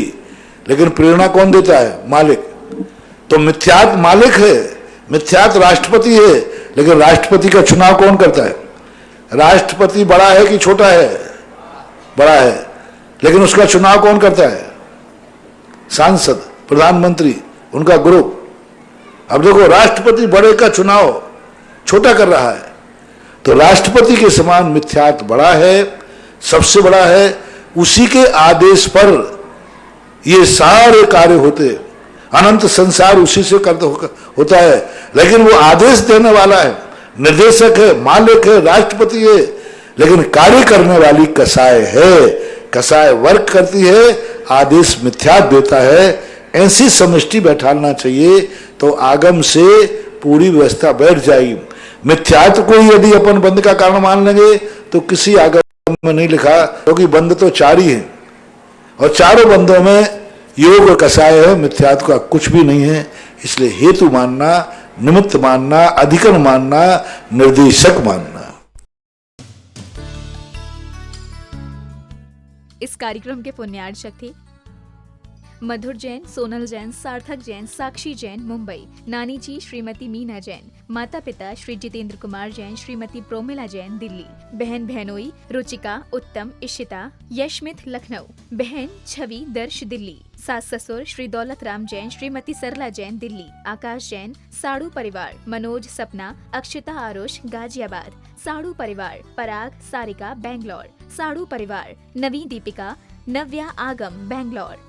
लेकिन प्रेरणा कौन देता है? मालिक। तो मिथ्यात्व मालिक है, मिथ्यात्व राष्ट्रपति है, लेकिन राष्ट्रपति का चुनाव कौन करता है? राष्ट्रपति बड़ा है कि छोटा है? बड़ा है, लेकिन उसका चुनाव कौन करता है? सांसद, प्रधानमंत्री, उनका ग्रुप। अब देखो, राष्ट्रपति बड़े का चुनाव छोटा कर रहा है, तो राष्ट्रपति के समान मिथ्यात्व बड़ा है, सबसे बड़ा है। उसी के आदेश पर ये सारे कार्य होते, अनंत संसार उसी से करते होता है, लेकिन वो आदेश देने वाला है, निर्देशक है, मालिक है, राष्ट्रपति है, लेकिन कार्य करने वाली कसाय है। कसाय वर्क करती है, आदेश मिथ्यात्व देता है। ऐसी समष्टि बैठाना चाहिए तो आगम से पूरी व्यवस्था बैठ जाएगी। मिथ्यात्व को यदि अपन बंद का कारण मान लेंगे तो किसी आगम में नहीं लिखा, क्योंकि बंद तो चार ही है, और चारों बंदों में योग कसाय है, मिथ्यात्व का कुछ भी नहीं है। इसलिए हेतु मानना, निमित्त मानना, अधिकरण मानना, निर्देशक मानना। इस कार्यक्रम के पुण्यार्चक थे मधुर जैन, सोनल जैन, सार्थक जैन, साक्षी जैन, मुंबई। नानी जी श्रीमती मीना जैन। माता पिता श्री जितेंद्र कुमार जैन, श्रीमती प्रोमिला जैन, दिल्ली। बहन बहनोई रुचिका, उत्तम, इशिता, यशमित, लखनऊ। बहन छवि, दर्श, दिल्ली। सास ससुर श्री दौलत राम जैन, श्रीमती सरला जैन, दिल्ली। आकाश जैन, साड़ू परिवार। मनोज, सपना, अक्षिता, आरुष, गाजियाबाद। साड़ू परिवार। पराग, सारिका, बैंगलोर। साड़ू परिवार। नवी, दीपिका, नव्या, आगम, बैंगलोर।